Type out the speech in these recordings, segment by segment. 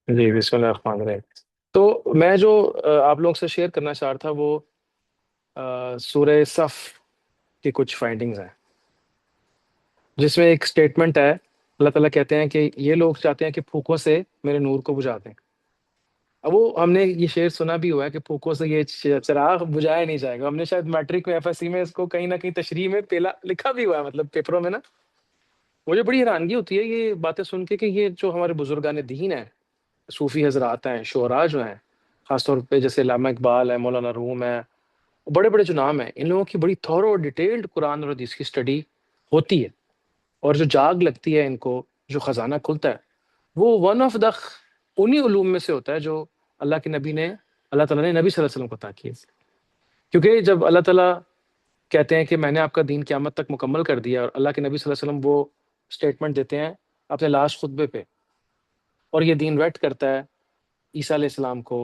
جی بسم اللہ الرحمن الرحیم۔ تو میں جو آپ لوگوں سے شیئر کرنا چاہ رہا تھا وہ سورہ صف کی کچھ فائنڈنگز ہیں، جس میں ایک سٹیٹمنٹ ہے۔ اللہ تعالیٰ کہتے ہیں کہ یہ لوگ چاہتے ہیں کہ پھوکوں سے میرے نور کو بجھا دیں۔ اب وہ ہم نے یہ شعر سنا بھی ہوا ہے کہ پھوکوں سے یہ چراغ بجھایا نہیں جائے گا۔ ہم نے شاید میٹرک میں FSC میں اس کو کہیں نہ کہیں تشریح میں پہلا لکھا بھی ہوا ہے، مطلب پیپروں میں نا۔ مجھے بڑی حیرانگی ہوتی ہے یہ باتیں سن کے کہ یہ جو ہمارے بزرگان دین ہیں، صوفی حضرات ہیں، شعراء جو ہیں، خاص طور پہ جیسے علامہ اقبال ہے، مولانا روم ہے، بڑے بڑے جو نام ہیں، ان لوگوں کی بڑی تھورو اور ڈیٹیلڈ قرآن اور حدیث کی اسٹڈی ہوتی ہے، اور جو جاگ لگتی ہے ان کو، جو خزانہ کھلتا ہے، وہ ون آف دا انہی علوم میں سے ہوتا ہے جو اللہ کے نبی نے، اللہ تعالیٰ نے نبی صلی اللہ علیہ وسلم کو عطا کیے۔ کیونکہ جب اللہ تعالیٰ کہتے ہیں کہ میں نے آپ کا دین قیامت تک مکمل کر دیا، اور اللہ کے نبی صلی اللہ علیہ وسلم وہ اسٹیٹمنٹ دیتے ہیں اپنے لاسٹ خطبے پہ، اور یہ دین ویٹ کرتا ہے عیسیٰ علیہ السلام کو،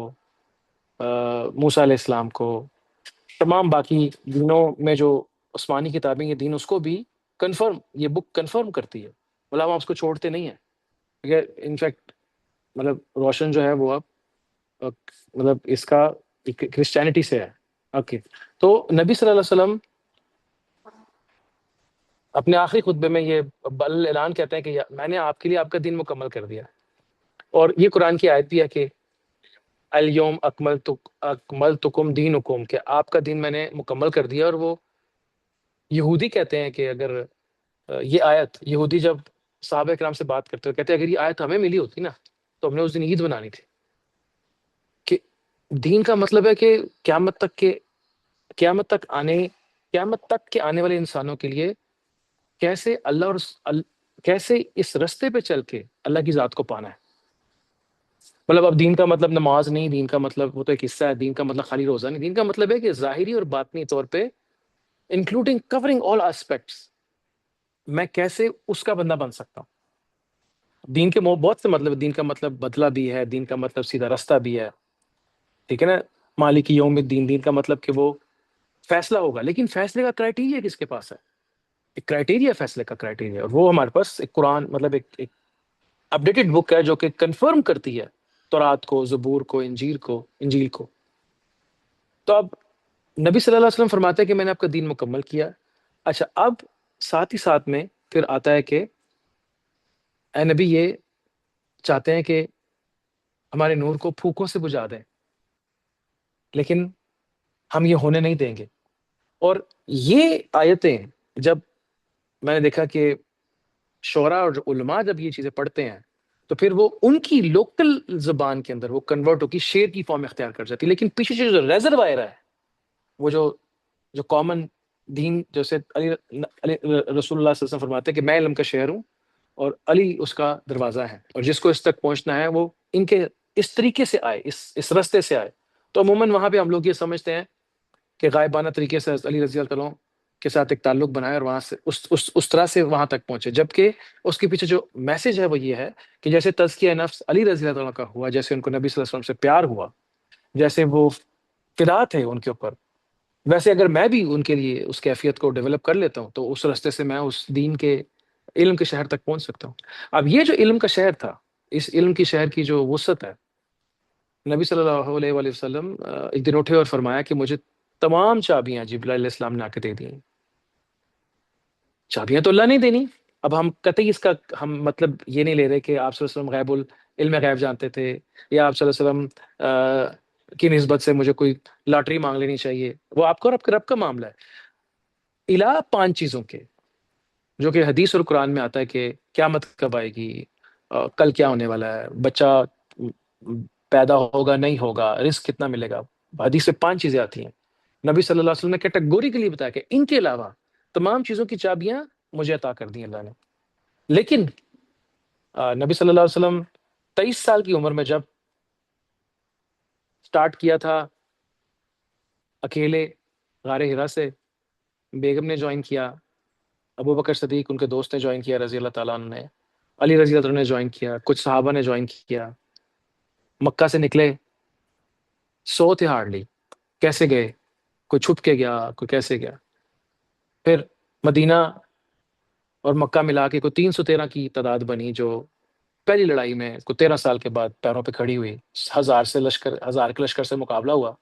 موسیٰ علیہ السلام کو، تمام باقی دینوں میں جو عثمانی کتابیں، یہ دین اس کو بھی کنفرم، یہ بک کنفرم کرتی ہے، علماء اس کو چھوڑتے نہیں ہیں۔ انفیکٹ مطلب روشن جو ہے وہ اب مطلب اس کا کرسچینٹی سے ہے۔ اوکے، تو نبی صلی اللہ علیہ وسلم اپنے آخری خطبے میں یہ اعلان کہتے ہیں کہ میں نے آپ کے لیے آپ کا دین مکمل کر دیا، اور یہ قرآن کی آیت بھی ہے کہ الیوم اکملتکم دینکم، کہ آپ کا دین میں نے مکمل کر دیا۔ اور وہ یہودی کہتے ہیں کہ اگر یہ آیت، یہودی جب صحابہ کرام سے بات کرتے ہیں کہتے ہیں اگر یہ آیت ہمیں ملی ہوتی نا تو ہم نے اس دن عید بنانی تھی، کہ دین کا مطلب ہے کہ قیامت تک کے، قیامت تک آنے، قیامت تک کے آنے والے انسانوں کے لیے کیسے اللہ اور کیسے اس رستے پہ چل کے اللہ کی ذات کو پانا ہے۔ مطلب اب دین کا مطلب نماز نہیں، دین کا مطلب وہ تو ایک حصہ ہے، دین کا مطلب خالی روزہ نہیں، دین کا مطلب ہے کہ ظاہری اور باطنی طور پہ انکلوڈنگ کورنگ آل اسپیکٹس، میں کیسے اس کا بندہ بن سکتا ہوں۔ دین کے بہت سے مطلب، دین کا مطلب بدلہ بھی ہے، دین کا مطلب سیدھا رستہ بھی ہے، ٹھیک ہے نا۔ مالک یوم الدین، دین کا مطلب کہ وہ فیصلہ ہوگا، لیکن فیصلے کا کرائٹیریا کس کے پاس ہے؟ ایک کرائٹیریا، فیصلے کا کرائٹیریا، اور وہ ہمارے پاس ایک قرآن، مطلب ایک اپڈیٹڈ بک ہے جو کہ کنفرم کرتی ہے تورات کو، زبور کو، انجیل کو۔ تو اب نبی صلی اللہ علیہ وسلم فرماتے ہیں کہ میں نے آپ کا دین مکمل کیا۔ اچھا، اب ساتھ ہی ساتھ میں پھر آتا ہے کہ اے نبی، یہ چاہتے ہیں کہ ہمارے نور کو پھوکوں سے بجھا دیں، لیکن ہم یہ ہونے نہیں دیں گے۔ اور یہ آیتیں جب میں نے دیکھا کہ شعراء اور علماء جب یہ چیزیں پڑھتے ہیں تو پھر وہ ان کی لوکل زبان کے اندر وہ کنورٹ ہو کی شعر کی فارم اختیار کر جاتی ہے، لیکن پیچھے سے جو ریزروائر ہے، وہ جو کامن دین، جیسے علی رسول اللہ صلی اللہ علیہ وسلم فرماتے ہیں کہ میں علم کا شہر ہوں اور علی اس کا دروازہ ہے، اور جس کو اس تک پہنچنا ہے وہ ان کے اس طریقے سے آئے، اس رستے سے آئے۔ تو عموماً وہاں پہ ہم لوگ یہ سمجھتے ہیں کہ غائبانہ طریقے سے علی رضی اللہ عنہ کے ساتھ ایک تعلق بنائے اور وہاں سے اس طرح سے وہاں تک پہنچے، جبکہ اس کے پیچھے جو میسج ہے وہ یہ ہے کہ جیسے تزکیہ نفس علی رضی اللہ عنہ کا ہوا، جیسے ان کو نبی صلی اللہ علیہ وسلم سے پیار ہوا، جیسے وہ فدا تھے ان کے اوپر، ویسے اگر میں بھی ان کے لیے اس کیفیت کو ڈیولپ کر لیتا ہوں تو اس راستے سے میں اس دین کے علم کے شہر تک پہنچ سکتا ہوں۔ اب یہ جو علم کا شہر تھا، اس علم کی شہر کی جو وسعت ہے، نبی صلی اللہ علیہ وآلہ وسلم ایک دن اٹھے اور فرمایا کہ مجھے تمام چابیاں جبرائیل علیہ السلام نے آ کے دے دی ہیں۔ چابیاں تو اللہ نہیں دینی۔ اب ہم قطعی اس کا ہم مطلب یہ نہیں لے رہے کہ آپ صلی اللہ علیہ وسلم علم غیب جانتے تھے، یا آپ صلی اللہ علیہ وسلم کی نسبت سے مجھے کوئی لاٹری مانگ لینی چاہیے، وہ آپ کو اور آپ کے رب کا معاملہ ہے۔ الہ 5 چیزوں کے، جو کہ حدیث اور قرآن میں آتا ہے کہ قیامت کب آئے گی، کل کیا ہونے والا ہے، بچہ پیدا ہوگا نہیں ہوگا، رزق کتنا ملے گا، حدیث سے 5 چیزیں آتی ہیں۔ نبی صلی اللہ علیہ وسلم نے کیٹیگوری کے لیے بتایا کہ ان کے علاوہ تمام چیزوں کی چابیاں مجھے عطا کر دی اللہ نے۔ لیکن نبی صلی اللہ علیہ وسلم 23 سال کی عمر میں جب سٹارٹ کیا تھا اکیلے غار ہرا سے، بیگم نے جوائن کیا، ابو بکر صدیق ان کے دوست نے جوائن کیا رضی اللہ تعالیٰ عنہ نے، علی رضی اللہ عنہ نے جوائن کیا، کچھ صحابہ نے جوائن کیا، مکہ سے نکلے، 100 تھے ہارڈلی، کیسے گئے، کوئی چھپ کے گیا، کوئی کیسے گیا، پھر مدینہ اور مکہ ملا کے کوئی 313 کی تعداد بنی جو پہلی لڑائی میں کو 13 سال کے بعد پیروں پہ کھڑی ہوئی، 1000 کے لشکر سے مقابلہ ہوا۔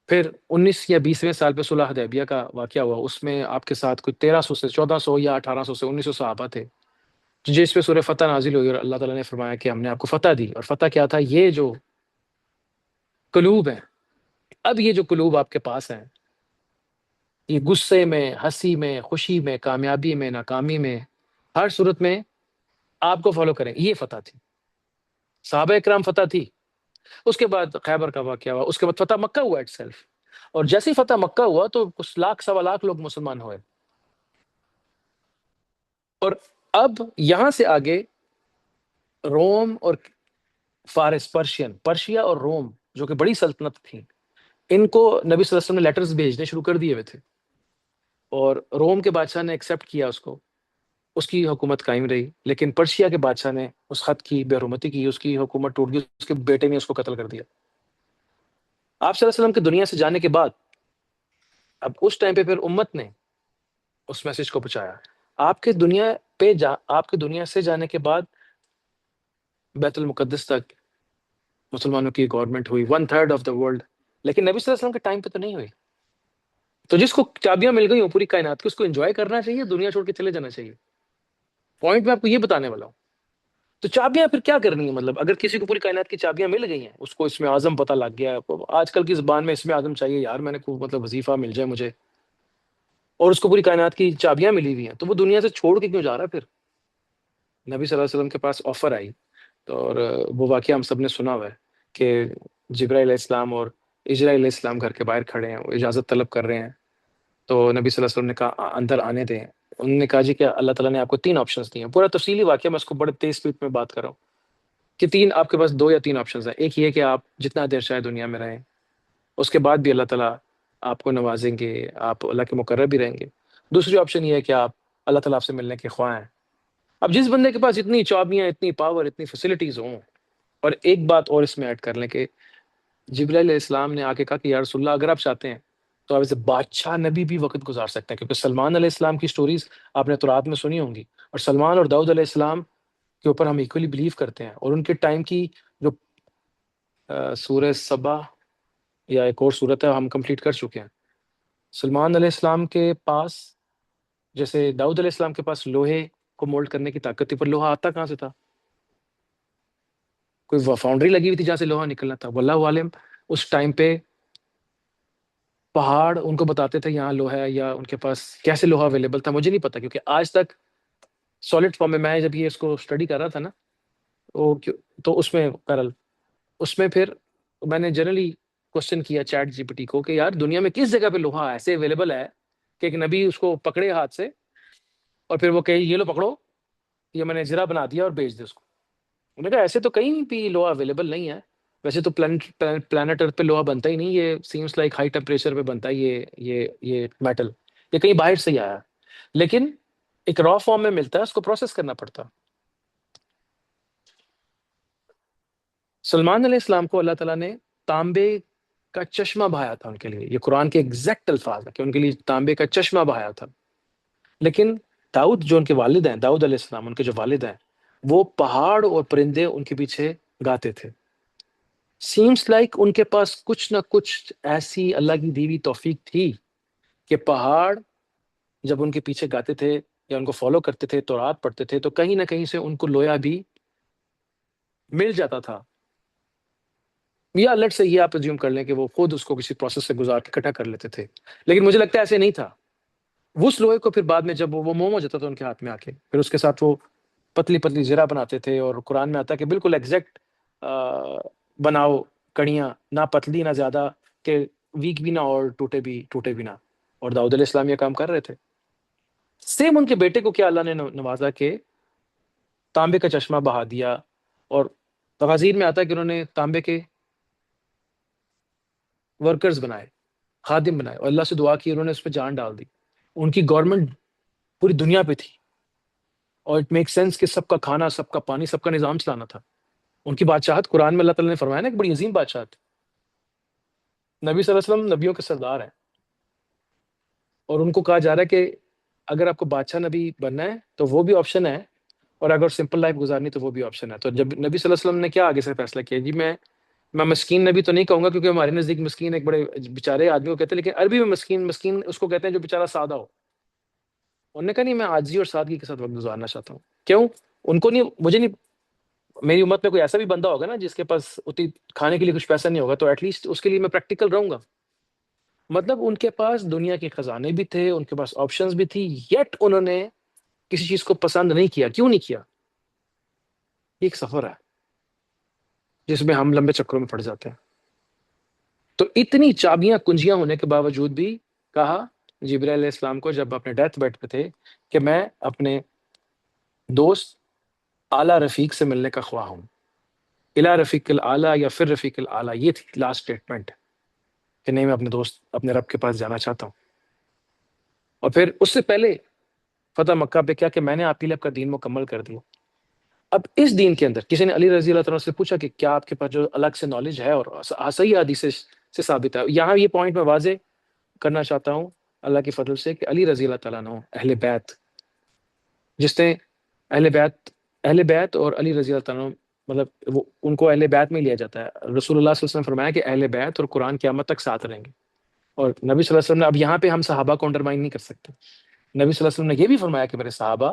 پھر 19 یا 20ویں سال پہ صلح حدیبیہ کا واقعہ ہوا، اس میں آپ کے ساتھ کوئی 1300 سے 1400 یا 1800 سے 1900 صحابہ تھے، جس پہ سورہ فتح نازل ہوئی اور اللہ تعالیٰ نے فرمایا کہ ہم نے آپ کو فتح دی۔ اور فتح کیا تھا؟ یہ جو قلوب ہیں، اب یہ جو قلوب آپ کے پاس ہیں، یہ غصے میں، ہنسی میں، خوشی میں، کامیابی میں، ناکامی میں، ہر صورت میں آپ کو فالو کریں، یہ فتح تھی۔ صحابہ اکرام فتح تھی۔ اس کے بعد خیبر کا واقعہ ہوا، اس کے بعد فتح مکہ ہوا اٹ سیلف، اور جیسے ہی فتح مکہ ہوا تو کچھ لاکھ 1.25 لاکھ لوگ مسلمان ہوئے۔ اور اب یہاں سے آگے روم اور فارس، پرشیا اور روم جو کہ بڑی سلطنت تھیں، ان کو نبی صلی اللہ علیہ وسلم نے لیٹرز بھیجنے شروع کر دیے ہوئے تھے، اور روم کے بادشاہ نے ایکسیپٹ کیا اس کو، اس کی حکومت قائم رہی۔ لیکن پرشیا کے بادشاہ نے اس خط کی بے حرمتی کی، اس کی حکومت ٹوٹ گئی، اس کے بیٹے نے اس کو قتل کر دیا۔ آپ صلی اللہ علیہ وسلم کے دنیا سے جانے کے بعد اب اس ٹائم پہ پھر امت نے اس میسج کو پہنچایا۔ آپ کے دنیا سے جانے کے بعد بیت المقدس تک مسلمانوں کی گورنمنٹ ہوئی، 1/3 آف دا ورلڈ، لیکن نبی صلی اللہ علیہ وسلم کے ٹائم پہ تو نہیں ہوئی۔ تو جس کو چابیاں مل گئی ہوں پوری کائنات کی، اس کو انجوائے کرنا چاہیے، دنیا چھوڑ کے چلے جانا چاہیے۔ پوائنٹ میں آپ کو یہ بتانے والا ہوں۔ تو چابیاں پھر کیا کرنی ہے؟ مطلب اگر کسی کو پوری کائنات کی چابیاں مل گئی ہیں، اس کو اسم اعظم پتہ لگ گیا ہے، آج کل کی زبان میں اسم اعظم چاہیے یار، میں نے کو مطلب وظیفہ مل جائے مجھے، اور اس کو پوری کائنات کی چابیاں ملی ہوئی ہیں، تو وہ دنیا سے چھوڑ کے کیوں جا رہا ہے؟ پھر نبی صلی اللہ علیہ وسلم کے پاس آفر آئی، تو اور وہ واقعہ ہم سب نے سنا ہوا ہے کہ جبرائیل علیہ السلام اور اجرائیل علیہ السلام گھر کے باہر کھڑے ہیں، وہ اجازت طلب کر رہے ہیں، تو نبی صلی اللہ علیہ وسلم نے کہا اندر آنے دیں۔ انہوں نے کہا جی کہ اللہ تعالیٰ نے آپ کو 3 آپشنز دیے ہیں، پورا تفصیلی واقعہ میں اس کو بڑے تیز اسپیڈ میں بات کر رہا ہوں کہ آپ کے پاس 2 یا 3 آپشنز ہیں۔ ایک یہ کہ آپ جتنا دیر شاید دنیا میں رہیں، اس کے بعد بھی اللہ تعالیٰ آپ کو نوازیں گے، آپ اللہ کے مقرب بھی رہیں گے۔ دوسری آپشن یہ ہے کہ آپ اللہ تعالیٰ آپ سے ملنے کے خواہاں ہیں۔ اب جس بندے کے پاس اتنی چابیاں، اتنی پاور، اتنی فیسلٹیز ہوں، اور ایک بات اور اس میں ایڈ کر لیں کہ جبرائیل علیہ السلام نے آ کے کہا کہ یا رسول اللہ اگر آپ چاہتے ہیں تو آپ ایسے بادشاہ نبی بھی وقت گزار سکتے ہیں، کیونکہ سلمان علیہ السلام کی سٹوریز آپ نے تورات میں سنی ہوں گی، اور سلمان اور داؤد علیہ السلام کے اوپر ہم ایکولی بلیو کرتے ہیں، اور ان کے ٹائم کی جو سورہ سبا یا ایک اور صورت ہے ہم کمپلیٹ کر چکے ہیں۔ سلمان علیہ السلام کے پاس، جیسے داؤد علیہ السلام کے پاس لوہے کو مولڈ کرنے کی طاقت تھی، پر لوہا آتا کہاں سے تھا؟ کوئی فاؤنڈری لگی ہوئی تھی جہاں سے لوہا نکلنا تھا، واللہ عالم۔ اس ٹائم پہ پہاڑ ان کو بتاتے تھے یہاں لوہا ہے، یا ان کے پاس کیسے لوہا اویلیبل تھا مجھے نہیں پتا، کیونکہ آج تک سالڈ فارم میں جب یہ اس کو اسٹڈی کر رہا تھا نا، تو اس میں پھر میں نے جنرلی کوشچن کیا چیٹ جی پی ٹی کو کہ یار دنیا میں کس جگہ پہ لوہا ایسے اویلیبل ہے کہ ایک نبی اس کو پکڑے ہاتھ سے اور پھر وہ کہے یہ لو پکڑو، یہ میں نے زرہ بنا دیا اور بیچ دے اس کو۔ انہوں نے کہا ایسے تو کہیں بھی لوہا اویلیبل نہیں ہے، ویسے تو پلانٹ ارتھ پہ لوہا بنتا ہی نہیں، یہ سیمس لائک ہائی ٹیمپریچر پہ بنتا ہے یہ میٹل، یہ کہیں باہر سے ہی آیا، لیکن ایک را فارم میں ملتا ہے، اس کو پروسیس کرنا پڑتا۔ سلمان علیہ السلام کو اللہ تعالیٰ نے تانبے کا چشمہ بہایا تھا ان کے لیے، یہ قرآن کے ایگزیکٹ الفاظ ہیں کہ ان کے لیے تانبے کا چشمہ بہایا تھا۔ لیکن داؤد جو ان کے والد ہیں، داؤد علیہ السلام ان کے جو والد ہیں، وہ پہاڑ اور پرندے ان کے پیچھے گاتے تھے۔ سیمس لائک ان کے پاس کچھ نہ کچھ ایسی اللہ کی دی ہوئی توفیق تھی کہ پہاڑ جب ان کے پیچھے گاتے تھے یا ان کو فالو کرتے تھے، تورات پڑھتے تھے، تو کہیں نہ کہیں سے ان کو لویا بھی مل جاتا تھا، یا الٹ سے یہ آپ ازیوم کر لیں کہ وہ خود اس کو کسی پروسیس سے گزار کے اکٹھا کر لیتے تھے، لیکن مجھے لگتا ہے ایسے نہیں تھا۔ وہ اس لوہے کو پھر بعد میں جب وہ موم ہو جاتا تھا ان کے ہاتھ میں آ کے، پھر اس کے ساتھ وہ پتلی پتلی زرہ بناتے تھے، اور قرآن میں آتا ہے کہ بالکل ایگزیکٹ بناؤ کڑیاں، نہ پتلی نہ زیادہ کہ ویک بھی نہ اور ٹوٹے بھی نہ، اور داؤد علیہ السلام یہ کام کر رہے تھے۔ سیم ان کے بیٹے کو کیا اللہ نے نوازا کہ تانبے کا چشمہ بہا دیا، اور تفاسیر میں آتا ہے کہ انہوں نے تانبے کے ورکرز بنائے، خادم بنائے، اور اللہ سے دعا کی، انہوں نے اس پہ جان ڈال دی۔ ان کی گورنمنٹ پوری دنیا پہ تھی، اور اٹ میک سینس کہ سب کا کھانا، سب کا پانی، سب کا نظام چلانا تھا۔ ان کی بادشاہت قرآن میں اللہ تعالیٰ نے فرمایا نا کہ بڑی عظیم بادشاہت۔ نبی صلی اللہ علیہ وسلم نبیوں کے سردار ہیں، اور ان کو کہا جا رہا ہے کہ اگر آپ کو بادشاہ نبی بننا ہے تو وہ بھی آپشن ہے، اور اگر سمپل لائف گزارنی تو وہ بھی آپشن ہے. تو جب نبی صلی اللہ علیہ وسلم نے کیا آگے سے فیصلہ کیا جی، میں مسکین نبی تو نہیں کہوں گا، کیونکہ ہمارے نزدیک مسکین ایک بڑے بیچارے آدمی کو کہتے ہیں، لیکن عربی میں مسکین، مسکین اس کو کہتے ہیں جو بیچارہ سادہ ہو. انہوں نے کہا نہیں، میں عاجزی اور سادگی کے ساتھ وقت گزارنا چاہتا ہوں. کیوں؟ ان کو نہیں، مجھے نہیں، میری امت میں کوئی ایسا بھی بندہ ہوگا نا جس کے پاس اتنی کھانے کے لیے کچھ پیسہ نہیں ہوگا، تو ایٹ لیسٹ اس کے لیے میں پریکٹیکل رہوں گا. مطلب ان کے پاس دنیا کے خزانے بھی تھے، ان کے پاس آپشنز بھی تھی، یٹ انہوں نے کسی چیز کو پسند نہیں کیا. کیوں نہیں کیا؟ یہ ایک سفر ہے جس میں ہم لمبے چکروں میں پڑ جاتے ہیں. تو اتنی چابیاں کنجیاں ہونے کے باوجود بھی کہا جبرائیل علیہ السلام کو جب اپنے ڈیتھ بیڈ پہ تھے کہ میں اپنے دوست اعلیٰ رفیق سے ملنے کا خواہ ہوں. الا رفیق الاعلیٰ یا پھر رفیق الاعلیٰ، یہ تھی لاسٹ اسٹیٹمنٹ کہ نہیں، میں اپنے دوست اپنے رب کے پاس جانا چاہتا ہوں. اور پھر اس سے پہلے فتح مکہ پہ کیا کہ میں نے آپ کے لیے آپ کا دین مکمل کر دیا. اب اس دین کے اندر کسی نے علی رضی اللہ تعالیٰ سے پوچھا کہ کیا آپ کے پاس جو الگ سے نالج ہے اور صحیح حدیث سے ثابت ہے. یہاں یہ پوائنٹ میں واضح کرنا چاہتا ہوں اللہ کے فضل سے کہ علی رضی اللہ تعالیٰ عنہ اہل بیت، جس نے اہل بیت اور علی رضی اللہ تعالیٰ عنہ، مطلب وہ ان کو اہل بیت میں لیا جاتا ہے. رسول اللہ صلی اللہ علیہ وسلم نے فرمایا کہ اہل بیت اور قرآن قیامت تک ساتھ رہیں گے. اور نبی صلی اللہ علیہ وسلم نے، اب یہاں پہ ہم صحابہ کو انڈرمائن نہیں کر سکتے، نبی صلی اللہ علیہ وسلم نے یہ بھی فرمایا کہ میرے صحابہ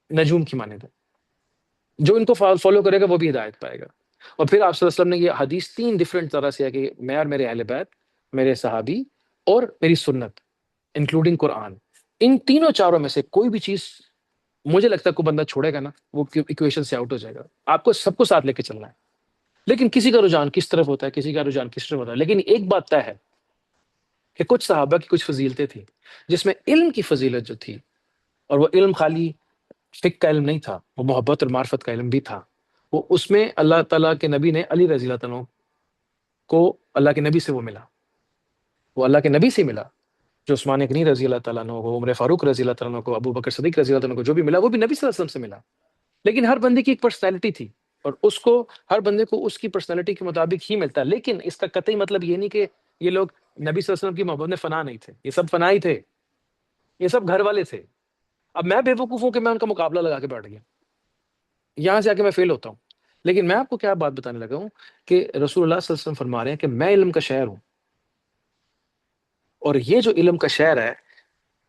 نجوم کی مانند ہیں، جو ان کو فالو کرے گا وہ بھی ہدایت پائے گا. اور پھر آپ صلی اللہ علیہ وسلم نے یہ حدیث 3 ڈفرینٹ طرح سے ہے کہ میں اور میرے اہل بیت، میرے صحابی اور میری سنت انکلوڈنگ قرآن، ان تینوں چاروں میں سے کوئی بھی چیز مجھے لگتا ہے کوئی بندہ چھوڑے گا نا وہ ایکویشن سے آؤٹ ہو جائے گا. آپ کو سب کو ساتھ لے کے چلنا ہے، لیکن کسی کا رجحان کس طرف ہوتا ہے، کسی کا رجحان کس طرف ہوتا ہے. لیکن ایک بات طے ہے کہ کچھ صحابہ کی کچھ فضیلتیں تھیں، جس میں علم کی فضیلت جو تھی، اور وہ علم خالی فقہ کا علم نہیں تھا، وہ محبت اور معرفت کا علم بھی تھا. وہ اس میں اللہ تعالیٰ کے نبی نے علی رضی اللہ عنہ کو اللہ کے نبی سے وہ ملا، وہ اللہ کے نبی سے ملا. جو عثمان غنی رضی اللہ تعالیٰ عنہ کو، عمر فاروق رضی اللہ تعالیٰ عنہ کو، ابو بکر صدیق رضی اللہ عنہ کو جو بھی ملا وہ بھی نبی صلی اللہ علیہ وسلم سے ملا. لیکن ہر بندے کی ایک پرسنالٹی تھی، اور اس کو، ہر بندے کو اس کی پرسنالٹی کے مطابق ہی ملتا ہے. لیکن اس کا قطعی مطلب یہ نہیں کہ یہ لوگ نبی صلی اللہ علیہ وسلم کی محبت میں فنا نہیں تھے. یہ سب فنا ہی تھے، یہ سب گھر والے تھے. اب میں بے وقوف ہوں کہ میں ان کا مقابلہ لگا کے بیٹھ گیا، یہاں سے آ کے میں فیل ہوتا ہوں. لیکن میں آپ کو کیا بات بتانے لگا ہوں کہ رسول اللہ صلی اللہ علیہ وسلم فرما رہے ہیں کہ میں علم کا شہر ہوں، اور یہ جو علم کا شہر ہے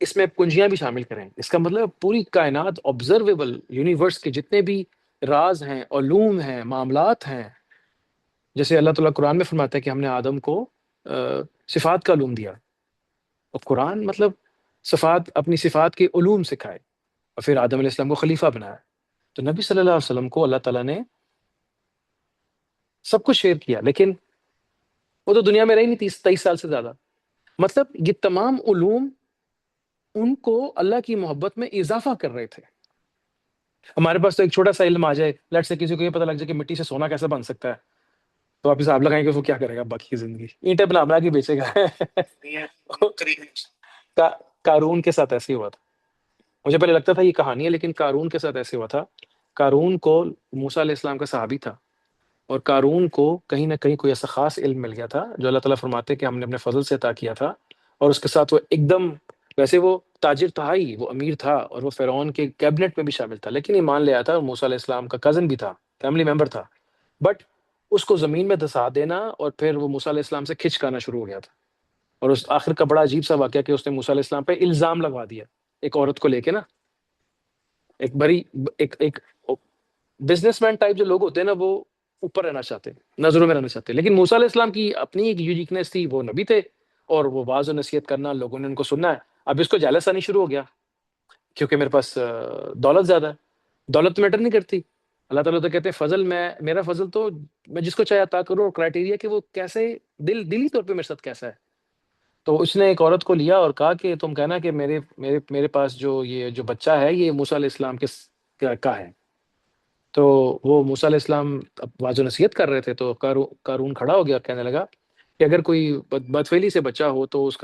اس میں کنجیاں بھی شامل کریں. اس کا مطلب پوری کائنات، آبزرویبل یونیورس کے جتنے بھی راز ہیں، علوم ہیں، معاملات ہیں، جیسے اللہ تعالیٰ قرآن میں فرماتا ہے کہ ہم نے آدم کو صفات کا علوم دیا، اور قرآن مطلب صفات، اپنی صفات کے علوم سکھائے، اور پھر آدم علیہ السلام کو خلیفہ بنایا. تو نبی صلی اللہ علیہ وسلم کو اللہ تعالیٰ نے سب کچھ شیئر کیا، لیکن وہ تو دنیا میں رہی نہیں 23 سال سے زیادہ. مطلب یہ تمام علوم ان کو اللہ کی محبت میں اضافہ کر رہے تھے. ہمارے پاس تو ایک چھوٹا سا علم آ جائے، لیٹ سے کسی کو یہ پتہ لگ جائے کہ مٹی سے سونا کیسے بن سکتا ہے، تو آپ حساب لگائیں گے وہ کیا کرے گا باقی کی زندگی، اینٹیں بنا بنا کے بیچے گا. قارون کے ساتھ ایسے ہی ہوا تھا. مجھے پہلے لگتا تھا یہ کہانی ہے، لیکن قارون کے ساتھ ایسے ہوا تھا. قارون کو موسیٰ علیہ السلام کا صحابی تھا، اور قارون کو کہیں نہ کہیں کوئی ایسا خاص علم مل گیا تھا جو اللہ تعالیٰ فرماتے کہ ہم نے اپنے فضل سے عطا کیا تھا. اور اس کے ساتھ وہ ایک دم، ویسے وہ تاجر تھا ہی، وہ امیر تھا، اور وہ فرعون کے کیبنٹ میں بھی شامل تھا، لیکن ایمان لے آیا تھا، اور موسیٰ علیہ السلام کا کزن بھی تھا، فیملی ممبر تھا. بٹ اس کو زمین میں دھسا دینا، اور پھر وہ موسیٰ علیہ السلام سے کھچ کھانا شروع ہو گیا تھا. اور اس آخر کا بڑا عجیب سا واقعہ کہ اس نے موسیٰ علیہ السلام پہ الزام لگوا دیا ایک عورت کو لے کے نا. ایک بڑی ایک بزنس مین ٹائپ جو لوگ ہوتے ہیں نا، وہ اوپر رہنا چاہتے ہیں، نظروں میں رہنا چاہتے ہیں. لیکن موسیٰ علیہ السلام کی اپنی ایک یونیکنیس تھی، وہ نبی تھے، اور وہ واعظ و نصیحت کرنا، لوگوں نے ان کو سننا ہے. اب اس کو جالس آنی شروع ہو گیا کیونکہ میرے پاس دولت زیادہ ہے. دولت میٹر نہیں کرتی. اللہ تعالیٰ تو کہتے ہیں فضل، میرا فضل تو میں جس کو چاہے عطا کروں، اور کرائٹیریا کہ وہ کیسے دلی طور پہ میرے ساتھ کیسا ہے. تو اس نے ایک عورت کو لیا اور کہا کہ تم کہنا کہ میرے پاس جو بچہ ہے یہ موسیٰ علیہ السلام کا ہے. تو وہ موسیٰ علیہ السلام واضح نصیحت کر رہے تھے، تو قارون کھڑا ہو گیا اور کہنے لگا کہ اگر کوئی بدفعلی سے بچہ ہو تو اس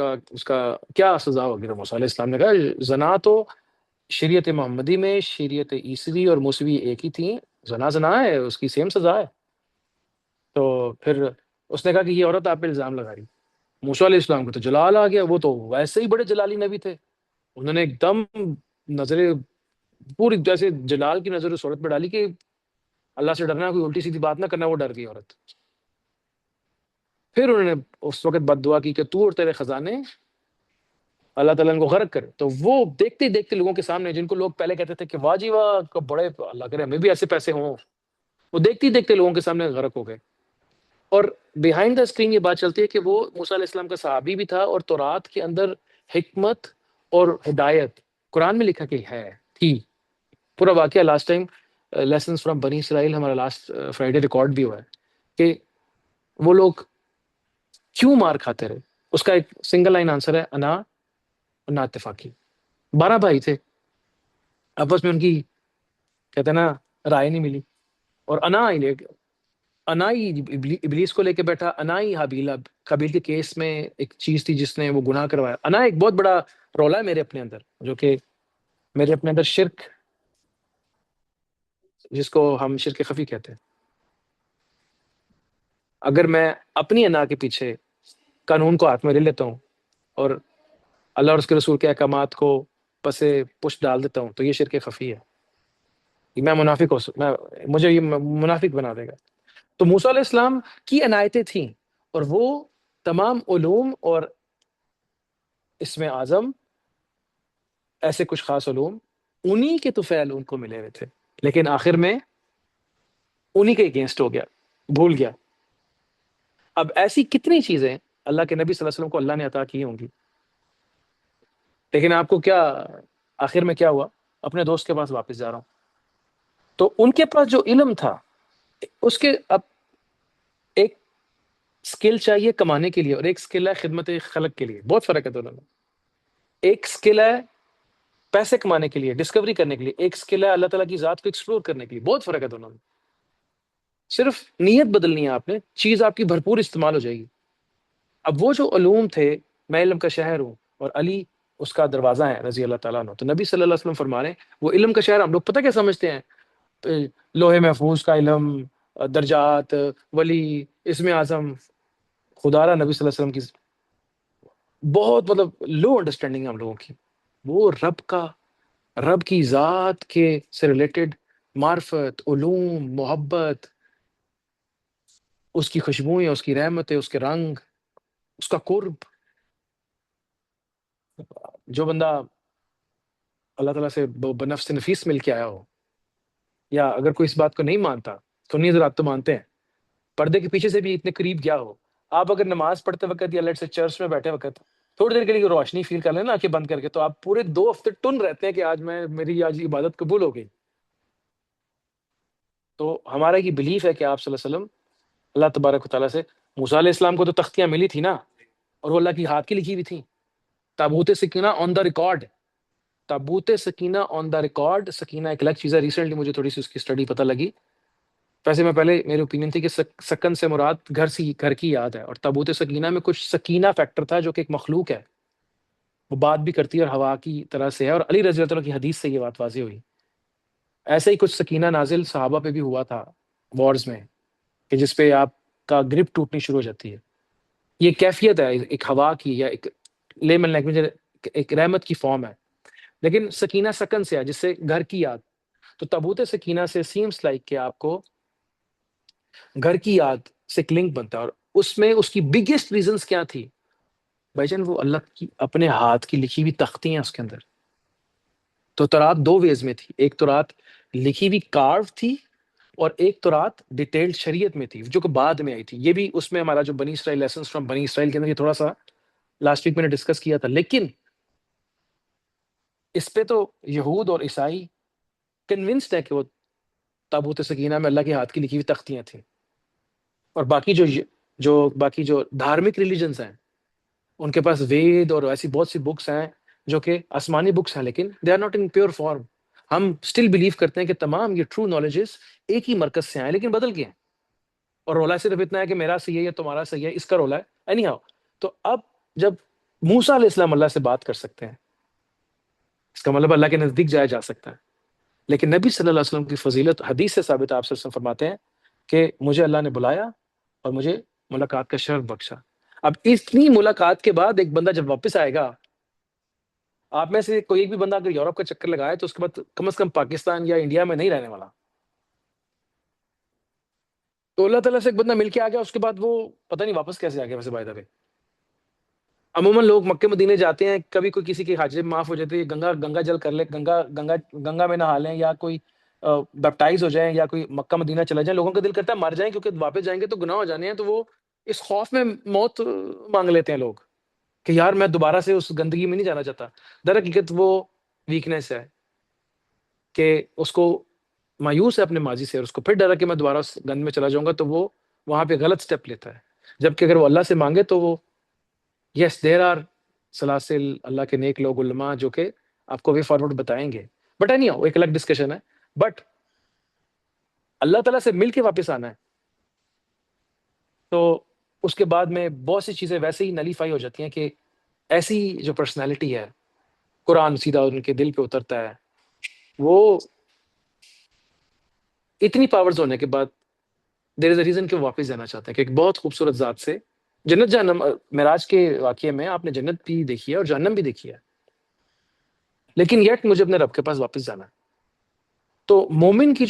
کا کیا سزا ہوگی. تو موسیٰ علیہ السلام نے کہا زنا تو شریعت محمدی میں شریعت عیسوی اور موسوی ایک ہی تھیں، زنا ہے، اس کی سیم سزا ہے. تو پھر اس نے کہا کہ یہ عورت آپ پہ الزام لگا رہی. موسیٰ علیہ السلام کو تو جلال آ گیا، وہ تو ویسے ہی بڑے جلالی نبی تھے. انہوں نے ایک دم نظر پوری جیسے جلال کی نظر اس عورت پہ ڈالی کہ اللہ سے ڈرنا، کوئی الٹی سیدھی بات نہ کرنا، وہ ڈر گئی عورت. پھر انہوں نے اس وقت بد دعا کی کہ تو اور تیرے خزانے اللہ تعالیٰ ان کو غرق کرے. تو وہ دیکھتے ہی دیکھتے لوگوں کے سامنے، جن کو لوگ پہلے کہتے تھے کہ واہ جی واہ کب بڑے، اللہ کرے ہمیں بھی ایسے پیسے ہوں، وہ دیکھتے ہی دیکھتے لوگوں کے سامنے غرق ہو گئے. اور بیہائنڈ دا اسکرین یہ بات چلتی ہے کہ وہ موسیٰ علیہ السلام کا صحابی بھی تھا، اور تورات کے اندر حکمت اور ہدایت قرآن میں لکھا کہ ہے تھی. پورا واقعہ لاسٹ ٹائم لیسنز فرام بنی اسرائیل ہمارا لاسٹ فرائیڈے ریکارڈ بھی ہوا ہے کہ وہ لوگ کیوں مار کھاتے رہے. اس کا ایک سنگل لائن آنسر ہے انا نا اتفاقی. 12 بھائی تھے، آپس میں ان کی کہتے ہیں نا رائے نہیں ملی، اور انائی ابلیس کو لے کے بیٹھا، انائی حابیل کے کیس میں ایک چیز تھی جس نے وہ گناہ کروایا. انا ایک بہت بڑا رولا ہے میرے اپنے اندر، جو کہ میرے اپنے اندر شرک، جس کو ہم شرک خفی کہتے ہیں. اگر میں اپنی انا کے پیچھے قانون کو ہاتھ میں لے لیتا ہوں اور اللہ اور اس کے رسول کے احکامات کو پسے پش ڈال دیتا ہوں، تو یہ شرک خفی ہے. میں منافق مجھے یہ منافق بنا دے گا. تو موسیٰ علیہ السلام کی عنایتیں تھیں، اور وہ تمام علوم اور اسم اعظم، ایسے کچھ خاص علوم انہی کے طفیل ان کو ملے ہوئے تھے، لیکن آخر میں انہی کے اگینسٹ ہو گیا، بھول گیا. اب ایسی کتنی چیزیں اللہ کے نبی صلی اللہ علیہ وسلم کو اللہ نے عطا کی ہوں گی، لیکن آپ کو کیا آخر میں کیا ہوا؟ اپنے دوست کے پاس واپس جا رہا ہوں، تو ان کے پاس جو علم تھا، اس کے اب ایک سکل چاہیے کمانے کے لیے، اور ایک سکل ہے خدمت خلق کے لیے. بہت فرق ہے دونوں میں. ایک سکل ہے پیسے کمانے کے لیے، ڈسکوری کرنے کے لیے، ایک سکل ہے اللہ تعالیٰ کی ذات کو ایکسپلور کرنے کے لیے. بہت فرق ہے دونوں میں. صرف نیت بدلنی ہے آپ نے، چیز آپ کی بھرپور استعمال ہو جائے گی. اب وہ جو علوم تھے، میں علم کا شہر ہوں اور علی اس کا دروازہ ہے رضی اللہ تعالیٰ عنہ. تو نبی صلی اللہ علیہ وسلم فرما رہے ہیں وہ علم کا شہر. ہم لوگ پتہ کیا سمجھتے ہیں؟ لوہے محفوظ کا علم، درجات، ولی، اسم اعظم. خدا را نبی صلی اللہ علیہ وسلم کی بہت لو انڈرسٹینڈنگ ہے ہم لوگوں کی. وہ رب کی ذات کے سے ریلیٹڈ معرفت، علوم، محبت، اس کی خوشبوئیں، اس کی رحمتیں، اس کے رنگ، اس کا قرب. جو بندہ اللہ تعالیٰ سے بنفس نفیس مل کے آیا ہو، یا اگر کوئی اس بات کو نہیں مانتا، سنی حضرات تو مانتے ہیں، پردے کے پیچھے سے بھی اتنے قریب گیا ہو. آپ اگر نماز پڑھتے وقت یا لیٹ سے چرچ میں بیٹھے وقت تھوڑی دیر کے لیے روشنی فیل کر لیں نا آنکھیں بند کر کے، تو آپ پورے 2 ہفتے ٹن رہتے ہیں کہ میری آج عبادت قبول ہو گئی. تو ہمارا یہ بلیف ہے کہ آپ صلی اللہ علیہ وسلم اللہ تبارک و تعالیٰ سے، موسیٰ علیہ السلام کو تو تختیاں ملی تھی نا، اور وہ اللہ کی ہاتھ کی لکھی ہوئی تھیں. تابوت سکینہ آن دا ریکارڈ، تابوت سکینہ آن دا ریکارڈ. سکینہ ایک الگ چیز ہے، ریسنٹلی مجھے تھوڑی سی اس کی اسٹڈی پتہ لگی. ویسے میں پہلے میری اوپینین تھی کہ سکن سے مراد گھر کی یاد ہے، اور تابوت سکینہ میں کچھ سکینہ فیکٹر تھا جو کہ ایک مخلوق ہے، وہ بات بھی کرتی ہے اور ہوا کی طرح سے ہے. اور علی رضی اللہ عنہ کی حدیث سے یہ بات واضح ہوئی. ایسے ہی کچھ سکینہ نازل صحابہ پہ بھی ہوا تھا وارز میں، کہ جس پہ آپ کا گرپ ٹوٹنی شروع ہو جاتی ہے. یہ کیفیت ہے ایک ہوا کی، یا ایک لیمن لینگویج ایک رحمت کی فارم ہے. لیکن سکینہ سکن سے ہے، جس سے گھر کی یاد. تو تابوت سکینہ سے سیمس لائک کہ آپ کو گھر کی یاد سے ایک لنک بنتا ہے. اور اس میں اس کی بگیسٹ ریزنز کیا تھی بھائی جان؟ وہ اللہ کی اپنے ہاتھ کی لکھی ہوئی تختی ہیں اس کے اندر. تو تورات 2 ویز میں تھی، ایک تورات لکھی ہوئی کارو تھی، اور ایک تورات ڈیٹیلڈ شریعت میں تھی جو کہ بعد میں آئی تھی. یہ بھی اس میں ہمارا جو بنی اسرائیل لیسنز فرام بنی اسرائیل کے اندر، یہ تھوڑا سا لاسٹ ویک میں نے ڈسکس کیا تھا. لیکن اس پہ تو یہود اور عیسائی کنونسڈ ہے کہ وہ تابوت سکینہ میں اللہ کے ہاتھ کی لکھی ہوئی تختیاں تھیں. اور باقی جو دھارمک ریلیجنز ہیں، ان کے پاس وید اور ایسی بہت سی بکس ہیں جو کہ آسمانی بکس ہیں، لیکن they are not in pure form. ہم اسٹل بلیو کرتے ہیں کہ تمام یہ ٹرو نالجز ایک ہی مرکز سے آئے، لیکن بدل گئے ہیں. اور رولا صرف اتنا ہے کہ میرا صحیح ہے یا تمہارا صحیح ہے، اس کا رولا ہے. اینی ہاؤ، تو اب جب موسیٰ علیہ السلام اللہ سے بات کر سکتے ہیں، اس کا مطلب اللہ کے نزدیک جایا جا سکتا ہے. لیکن نبی صلی اللہ علیہ وسلم کی فضیلت حدیث سے ثابت ہے. آپ صلی اللہ علیہ وسلم فرماتے ہیں کہ مجھے اللہ نے بلایا اور مجھے ملاقات کا شرف بخشا. اب اتنی ملاقات کے بعد ایک بندہ جب واپس آئے گا آپ میں سے کوئی ایک بھی بندہ اگر یورپ کا چکر لگائے تو اس کے بعد کم از کم پاکستان یا انڈیا میں نہیں رہنے والا. تو اللہ تعالیٰ سے ایک بندہ مل کے آ گیا، اس کے بعد وہ پتہ نہیں واپس کیسے آ گیا. ویسے بائی دا وے عموماً لوگ مکے مدینے جاتے ہیں، کبھی کوئی کسی کی حاجت معاف ہو جاتی ہے، گنگا جل کر لے، گنگا میں نہا لیں، یا کوئی بیپٹائز ہو جائیں، یا کوئی مکہ مدینہ چلا جائیں. لوگوں کا دل کرتا ہے مر جائیں کیونکہ واپس جائیں گے تو گناہ ہو جانے ہیں، تو وہ اس خوف میں موت مانگ لیتے ہیں لوگ کہ یار میں دوبارہ سے اس گندگی میں نہیں جانا چاہتا. در حقیقت وہ ویکنیس ہے کہ اس کو مایوس ہے اپنے ماضی سے، اور اس کو پھر ڈرا کہ میں دوبارہ اس گند میں چلا جاؤں گا، تو وہ وہاں پہ غلط سٹیپ لیتا ہے. جبکہ اگر وہ اللہ سے مانگے تو وہ یس دیر آر سلاسل، اللہ کے نیک لوگ علماء جو کہ آپ کو وے فارورڈ بتائیں گے. بٹ نہیں ایک الگ ڈسکشن ہے. بٹ اللہ تعالیٰ سے مل کے واپس آنا ہے تو اس کے بعد میں بہت سی چیزیں ویسے ہی نلیفائی ہو جاتی ہیں کہ ایسی جو پرسنالٹی ہے، قرآن سیدھا ان کے دل پہ اترتا ہے. وہ اتنی پاورز ہونے کے بعد دیر از اے ریزن کہ وہ واپس جانا چاہتے ہیں کہ ایک بہت خوبصورت ذات سے جنت جہنم. معراج کے واقعے میں آپ نے جنت بھی دیکھی ہے اور جہنم بھی دیکھی ہے، لیکن یٹ مجھے اپنے رب کے پاس واپس جانا ہے. تو مومن کی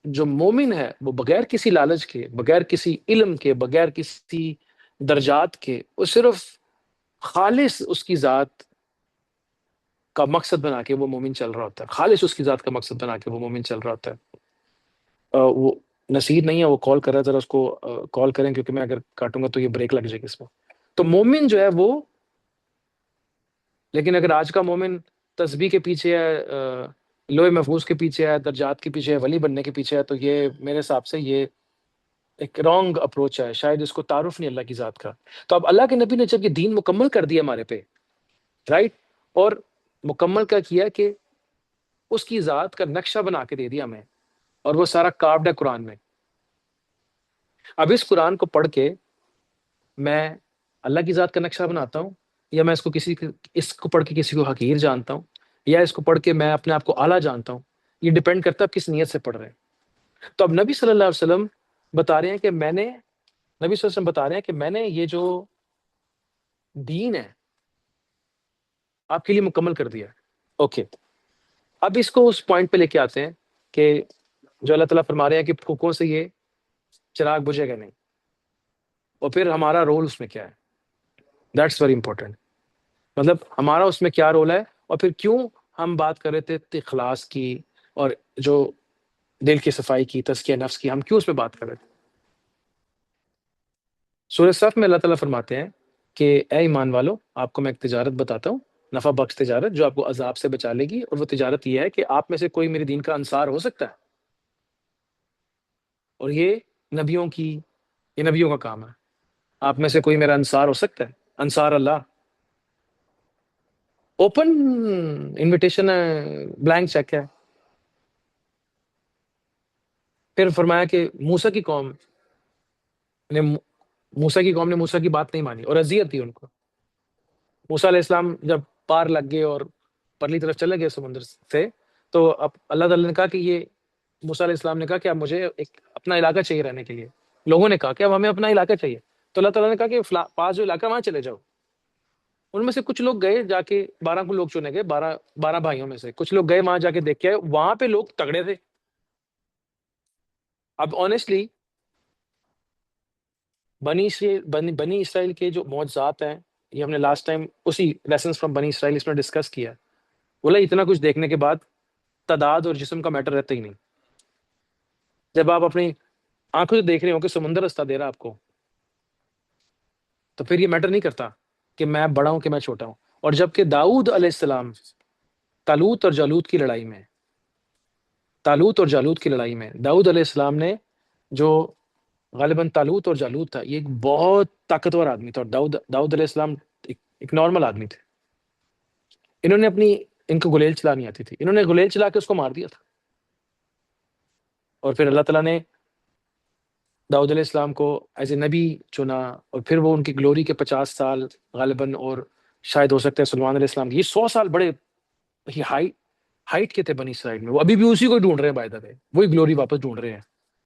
جو مومن ہے وہ بغیر کسی لالچ کے، بغیر کسی علم کے، بغیر کسی درجات کے، وہ صرف خالص اس کی ذات کا مقصد بنا کے وہ مومن چل رہا ہوتا ہے. خالص اس کی ذات کا مقصد بنا کے وہ مومن چل رہا ہوتا ہے. وہ نصیر نہیں ہے، وہ کال کر رہا ہے، ذرا اس کو کال کریں کیونکہ میں اگر کاٹوں گا تو یہ بریک لگ جائے گی اس میں. تو مومن جو ہے وہ، لیکن اگر آج کا مومن تسبیح کے پیچھے ہے، لوح محفوظ کے پیچھے ہے، درجات کے پیچھے ہے، ولی بننے کے پیچھے ہے، تو یہ میرے حساب سے یہ ایک رانگ اپروچ ہے. شاید اس کو تعارف نہیں اللہ کی ذات کا. تو اب اللہ کے نبی نے جب یہ دین مکمل کر دیا ہمارے پہ، رائٹ، اور مکمل کا کیا کہ اس کی ذات کا نقشہ بنا کے دے دیا ہمیں، اور وہ سارا کارڈ ہے قرآن میں. اب اس قرآن کو پڑھ کے میں اللہ کی ذات کا نقشہ بناتا ہوں، یا میں اس کو پڑھ کے کسی کو حقیر جانتا ہوں، یا اس کو پڑھ کے میں اپنے آپ کو اعلیٰ جانتا ہوں. یہ ڈیپینڈ کرتا ہے آپ کس نیت سے پڑھ رہے ہیں. تو اب نبی صلی اللہ علیہ وسلم بتا رہے ہیں کہ میں نے یہ جو دین ہے آپ کے لیے مکمل کر دیا. اوکے، اب اس کو اس پوائنٹ پہ لے کے آتے ہیں کہ جو اللہ تعالیٰ فرما رہے ہیں کہ پھوکوں سے یہ چراغ بجھے گا نہیں، اور پھر ہمارا رول اس میں کیا ہے. That's very important. مطلب ہمارا اس میں کیا رول ہے، اور پھر کیوں ہم بات کر رہے تھے اخلاص کی اور جو دل کی صفائی کی، تزکیہ نفس کی، ہم کیوں اس پہ بات کر رہے تھے. سورہ صف میں اللہ تعالیٰ فرماتے ہیں کہ اے ایمان والو، آپ کو میں ایک تجارت بتاتا ہوں، نفع بخش تجارت جو آپ کو عذاب سے بچا لے گی. اور وہ تجارت یہ ہے کہ آپ میں سے کوئی میرے دین کا انصار ہو سکتا ہے. اور یہ نبیوں کا کام ہے. آپ میں سے کوئی میرا انصار ہو سکتا ہے. انصار اللہ اوپن انویٹیشن ہے، بلینک چیک ہے. پھر فرمایا کہ موسیٰ کی قوم نے موسیٰ کی بات نہیں مانی اور اذیت دی ان کو. موسیٰ علیہ السلام جب پار لگ گئے اور پرلی طرف چلے گئے سمندر سے، تو اب اللہ تعالیٰ نے کہا کہ یہ موسیٰ علیہ السلام نے کہا کہ اب مجھے ایک اپنا علاقہ چاہیے رہنے کے لیے. لوگوں نے کہا کہ اب ہمیں اپنا علاقہ چاہیے. تو اللہ تعالیٰ نے کہا کہ پاس جو علاقہ وہاں چلے جاؤ. ان میں سے کچھ لوگ گئے جا کے، 12 کو لوگ چنے گئے، 12 بھائیوں میں سے کچھ لوگ گئے وہاں جا کے دیکھ کے آئے. وہاں پہ لوگ تگڑے تھے. اب آنیسٹلی بنی اسرائیل کے جو معجزات ہیں، یہ ہم نے لاسٹ ٹائم اسی لیسنس فرام بنی اسرائیل اس میں ڈسکس کیا. بولا اتنا کچھ دیکھنے کے بعد تعداد اور جسم کا میٹر رہتا ہی نہیں. جب آپ اپنی آنکھوں سے دیکھ رہے ہو کہ سمندر رستہ دے رہا آپ کو، تو پھر یہ میٹر نہیں کرتا کہ میں بڑا ہوں کہ میں چھوٹا ہوں. اور جبکہ داؤد علیہ السلام طالوت اور جالوت کی لڑائی میں داؤد علیہ السلام نے، جو غالباً طالوت اور جالوت تھا، یہ ایک بہت طاقتور آدمی تھا، اور داؤد علیہ السلام ایک نارمل آدمی تھے. ان کو گلیل چلانی آتی تھی. انہوں نے گلیل چلا کے اس کو مار دیا تھا. اور پھر اللہ تعالیٰ نے داؤد علیہ السلام کو ایز اے نبی چنا، اور پھر وہ ان کی گلوری کے 50 سال غالباً، اور شاید ہو سکتا ہے سلمان علیہ السلام کی یہ 100 سال بڑے ہائٹ کے تھے بنی اسرائیل میں. وہ ابھی بھی اسی کو ڈھونڈ رہے ہیں، بائی دا وے وہی گلوری واپس ڈھونڈ رہے ہیں.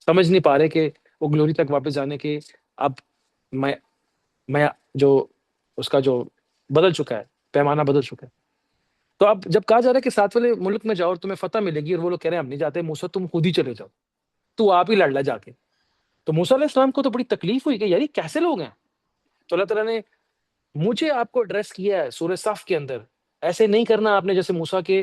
سمجھ نہیں پا رہے کہ وہ گلوری تک واپس جانے کے اب میں جو اس کا جو بدل چکا ہے، پیمانہ بدل چکا ہے. تو اب جب کہا جا رہا ہے کہ ساتھ والے ملک میں جاؤ اور تمہیں فتح ملے گی، اور وہ لوگ کہہ رہے ہیں ہم نہیں جاتے، موسیٰ تم خود ہی چلے جاؤ، تو آپ ہی لڑ لے جا کے. تو موسیٰ علیہ السلام کو تو بڑی تکلیف ہوئی کہ یار یہ کیسے لوگ ہیں. تو اللہ تعالیٰ نے مجھے آپ کو ایڈریس کیا ہے سورہ صف کے اندر، ایسے نہیں کرنا آپ نے جیسے موسیٰ کے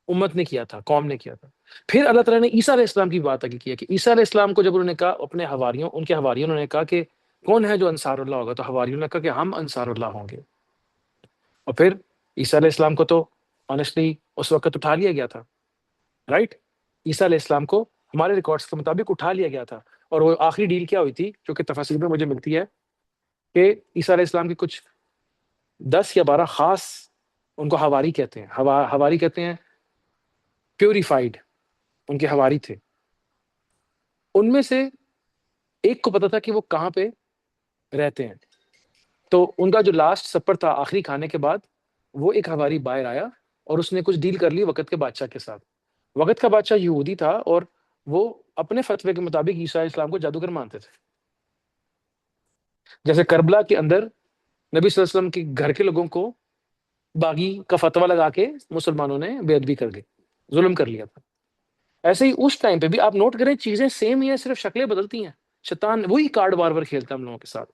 امت نے کیا تھا، قوم نے کیا تھا. پھر اللہ تعالیٰ نے عیسیٰ علیہ السلام کی بات آگے کیا کہ عیسیٰ علیہ السلام کو جب انہوں نے کہا اپنے حواریوں، ان کے حواریوں نے کہا کہ کون ہے جو انصار اللہ ہوگا، تو حواریوں نے کہا کہ ہم انصار اللہ ہوں گے. اور پھر عیسیٰ علیہ السلام کو تو آنیسٹلی اس وقت اٹھا لیا گیا تھا، رائٹ. عیسیٰ علیہ السلام کو ہمارے ریکارڈز کے مطابق اٹھا لیا گیا تھا. اور وہ آخری ڈیل کیا ہوئی تھی جو کہ تفاسیر میں مجھے ملتی ہے کہ عیسیٰ علیہ السلام کے کچھ 10 یا 12 خاص، ان کو حواری کہتے ہیں، حواری کہتے ہیں پیوریفائڈ، ان کے حواری تھے. ان میں سے ایک کو پتا تھا کہ وہ کہاں پہ رہتے ہیں. تو ان کا جو لاسٹ سفر تھا آخری کھانے کے بعد، وہ ایک حواری باہر آیا اور اس نے کچھ ڈیل کر لی وقت کے بادشاہ کے ساتھ. وقت کا بادشاہ یہودی تھا اور وہ اپنے فتوے کے مطابق عیسیٰ علیہ السلام کو جادوگر مانتے تھے. جیسے کربلا کے اندر نبی صلی اللہ علیہ وسلم کے گھر کے لوگوں کو باغی کا فتویٰ لگا کے مسلمانوں نے بے ادبی کر گئی، ظلم کر لیا تھا. ایسے ہی اس ٹائم پہ بھی آپ نوٹ کریں چیزیں سیم ہی ہیں، صرف شکلیں بدلتی ہیں. شیطان وہی کارڈ بار بار کھیلتا ہے ہم لوگوں کے ساتھ،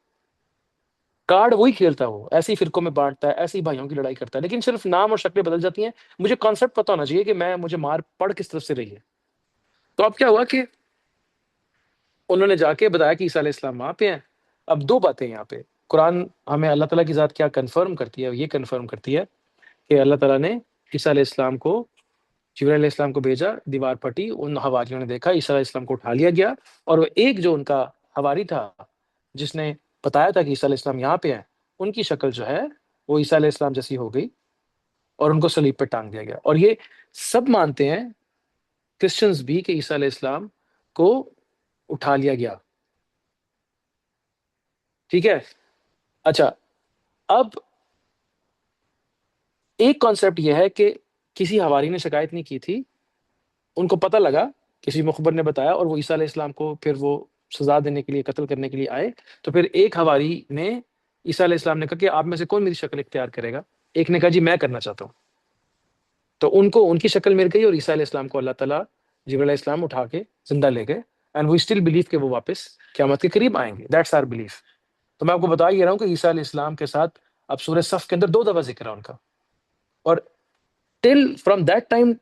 کارڈ وہی کھیلتا ہے، وہ ایسے ہی فرقوں میں بانٹتا ہے، ایسے ہی بھائیوں کی لڑائی کرتا ہے، لیکن صرف نام اور شکلیں بدل جاتی ہیں. مجھے کانسیپٹ پتا ہونا چاہیے کہ مجھے مار پڑ کس طرف سے رہی ہے. تو اب کیا ہوا کہ انہوں نے جا کے بتایا کہ عیسیٰ علیہ السلام وہاں پہ ہیں. اب دو باتیں یہاں پہ قرآن ہمیں اللہ تعالیٰ کی ذات کیا کنفرم کرتی ہے، یہ کنفرم کرتی ہے کہ اللہ تعالیٰ نے عیسیٰ علیہ السلام کو، جبرائیل علیہ السلام کو بھیجا، دیوار پھٹی، ان حواریوں نے دیکھا عیسیٰ علیہ السلام کو اٹھا لیا گیا. اور وہ ایک جو ان کا حواری تھا جس نے بتایا تھا کہ عیسیٰ علیہ السلام یہاں پہ ہیں، ان کی شکل جو ہے وہ عیسیٰ علیہ السلام جیسی ہو گئی اور ان کو صلیب پہ ٹانگ دیا گیا. اور یہ سب مانتے ہیں کرسچنز بھی کہ عیسیٰ علیہ السلام کو اٹھا لیا گیا. ٹھیک ہے. اچھا، اب ایک کانسیپٹ یہ ہے کہ کسی حواری نے شکایت نہیں کی تھی، ان کو پتہ لگا، کسی مخبر نے بتایا، اور وہ عیسیٰ علیہ السلام کو پھر وہ سزا دینے کے لیے، قتل کرنے کے لیے آئے. تو پھر ایک حواری نے عیسیٰ علیہ السلام نے کہا کہ آپ میں سے کون میری شکل اختیار کرے گا. ایک نے کہا جی میں کرنا چاہتا ہوں. تو ان کو ان کی شکل مل گئی اور عیسیٰ علیہ السلام کو اللہ تعالیٰ، جبرائیل علیہ السلام اٹھا کے زندہ لے گئے. اینڈ وی اسٹل بلیو کہ وہ واپس قیامت کے قریب آئیں گے. That's our belief. تو میں آپ کو بتا ہی رہا ہوں کہ عیسیٰ علیہ السلام کے ساتھ اب سورہ صف کے اندر 2 دفعہ ذکر ہے ان کا. اور ٹل فرام دیٹ ٹائم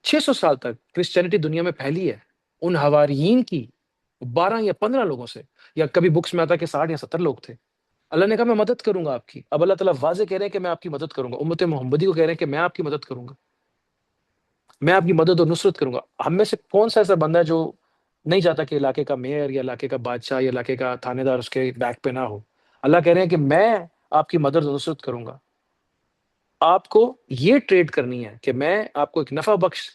600 سال تک کرسچینٹی دنیا میں پھیلی ہے ان حواریین کی 12 یا 15 لوگوں سے، یا کبھی بکس میں آتا ہے کہ 60 یا 70 لوگ تھے. اللہ نے کہا میں مدد کروں گا آپ کی. اب اللہ تعالیٰ واضح کہہ رہے ہیں کہ میں آپ کی مدد کروں گا. امت محمدی کو کہہ رہے ہیں کہ میں آپ کی مدد کروں گا، میں آپ کی مدد اور نصرت کروں گا. ہم میں سے کون سا ایسا بندہ ہے جو نہیں چاہتا کہ علاقے کا میئر یا علاقے کا بادشاہ یا علاقے کا تھانے دار اس کے بیک پہ نہ ہو؟ اللہ کہہ رہے ہیں کہ میں آپ کی مدد اور نصرت کروں گا. آپ کو یہ ٹریڈ کرنی ہے کہ میں آپ کو ایک نفع بخش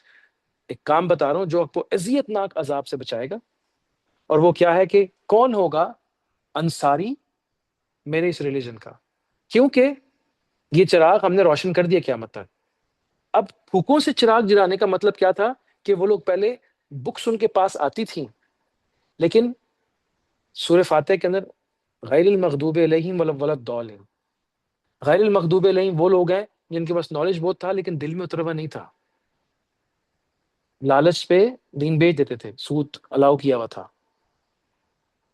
ایک کام بتا رہا ہوں جو آپ کو اذیت ناک عذاب سے بچائے گا. اور وہ کیا ہے کہ کون ہوگا انصاری میرے اس ریلیجن کا، کیونکہ یہ چراغ ہم نے روشن کر دیا قیامت تک. اب پھوکوں سے چراغ جلانے کا مطلب کیا تھا کہ وہ لوگ پہلے بکس ان کے پاس آتی تھیں، لیکن سورہ فاتح کے اندر غیر المغضوب علیہم ولا الضالین، غیر المغضوب علیہم وہ لوگ ہیں جن کے پاس نالج بہت تھا لیکن دل میں اترا ہوا نہیں تھا. لالچ پہ دین بیچ دیتے تھے، سود الاؤ کیا ہوا تھا،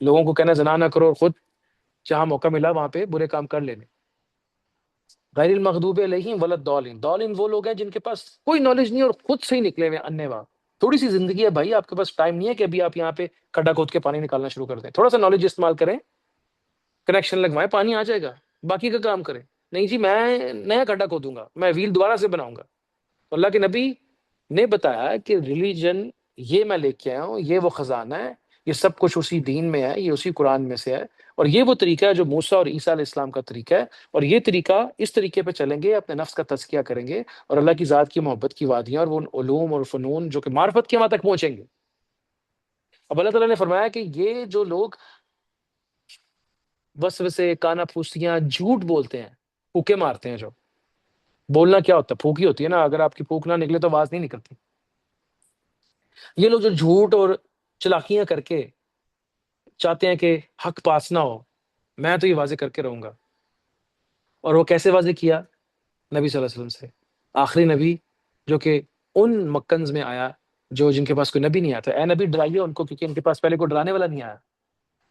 لوگوں کو کہنا زنا نہ کرو اور خود جہاں موقع ملا وہاں پہ برے کام کر لینے. غیر المغضوب علیہم ولا الضالین، ضالین وہ لوگ ہیں جن کے پاس کوئی نالج نہیں اور خود سے ہی نکلے ہوئے انے وا. تھوڑی سی زندگی ہے بھائی، آپ کے پاس ٹائم نہیں ہے کہ ابھی آپ یہاں پہ کھڈا کھود کے پانی نکالنا شروع کر دیں. تھوڑا سا نالج استعمال کریں، کنیکشن لگوائیں، پانی آ جائے گا، باقی کا کام کریں. نہیں جی میں نیا کھڈا کھودوں گا، میں ویل دوبارہ سے بناؤں گا. تو اللہ کے نبی نے بتایا کہ ریلیجن یہ میں لے کے آیا ہوں، یہ وہ خزانہ ہے، یہ سب کچھ اسی دین میں ہے، یہ اسی قرآن میں سے ہے. اور یہ وہ طریقہ ہے جو موسیٰ اور عیسیٰ علیہ السلام کا طریقہ ہے. اور یہ طریقہ، اس طریقے پہ چلیں گے، اپنے نفس کا تزکیہ کریں گے اور اللہ کی ذات کی محبت کی وادیاں اور وہ علوم اور فنون جو کہ معرفت کے وہاں تک پہنچیں گے. اب اللہ تعالیٰ نے فرمایا کہ یہ جو لوگ وسوسے، کانا پھوسیاں، جھوٹ بولتے ہیں، پھوکے مارتے ہیں، جو بولنا کیا ہوتا ہے، پھوکی ہوتی ہے نا، اگر آپ کی پھوک نہ نکلے تو آواز نہیں نکلتی. یہ لوگ جو جھوٹ اور چلاکیاں کر کے چاہتے ہیں کہ حق پاس نہ ہو، میں تو یہ واضح کر کے رہوں گا. اور وہ کیسے واضح کیا؟ نبی صلی اللہ علیہ وسلم سے، آخری نبی جو کہ ان مکنز میں آیا جو جن کے پاس کوئی نبی نہیں آتا، اے نبی ڈرائیے ان کو کیونکہ ان کے پاس پہلے کوئی ڈرانے والا نہیں آیا۔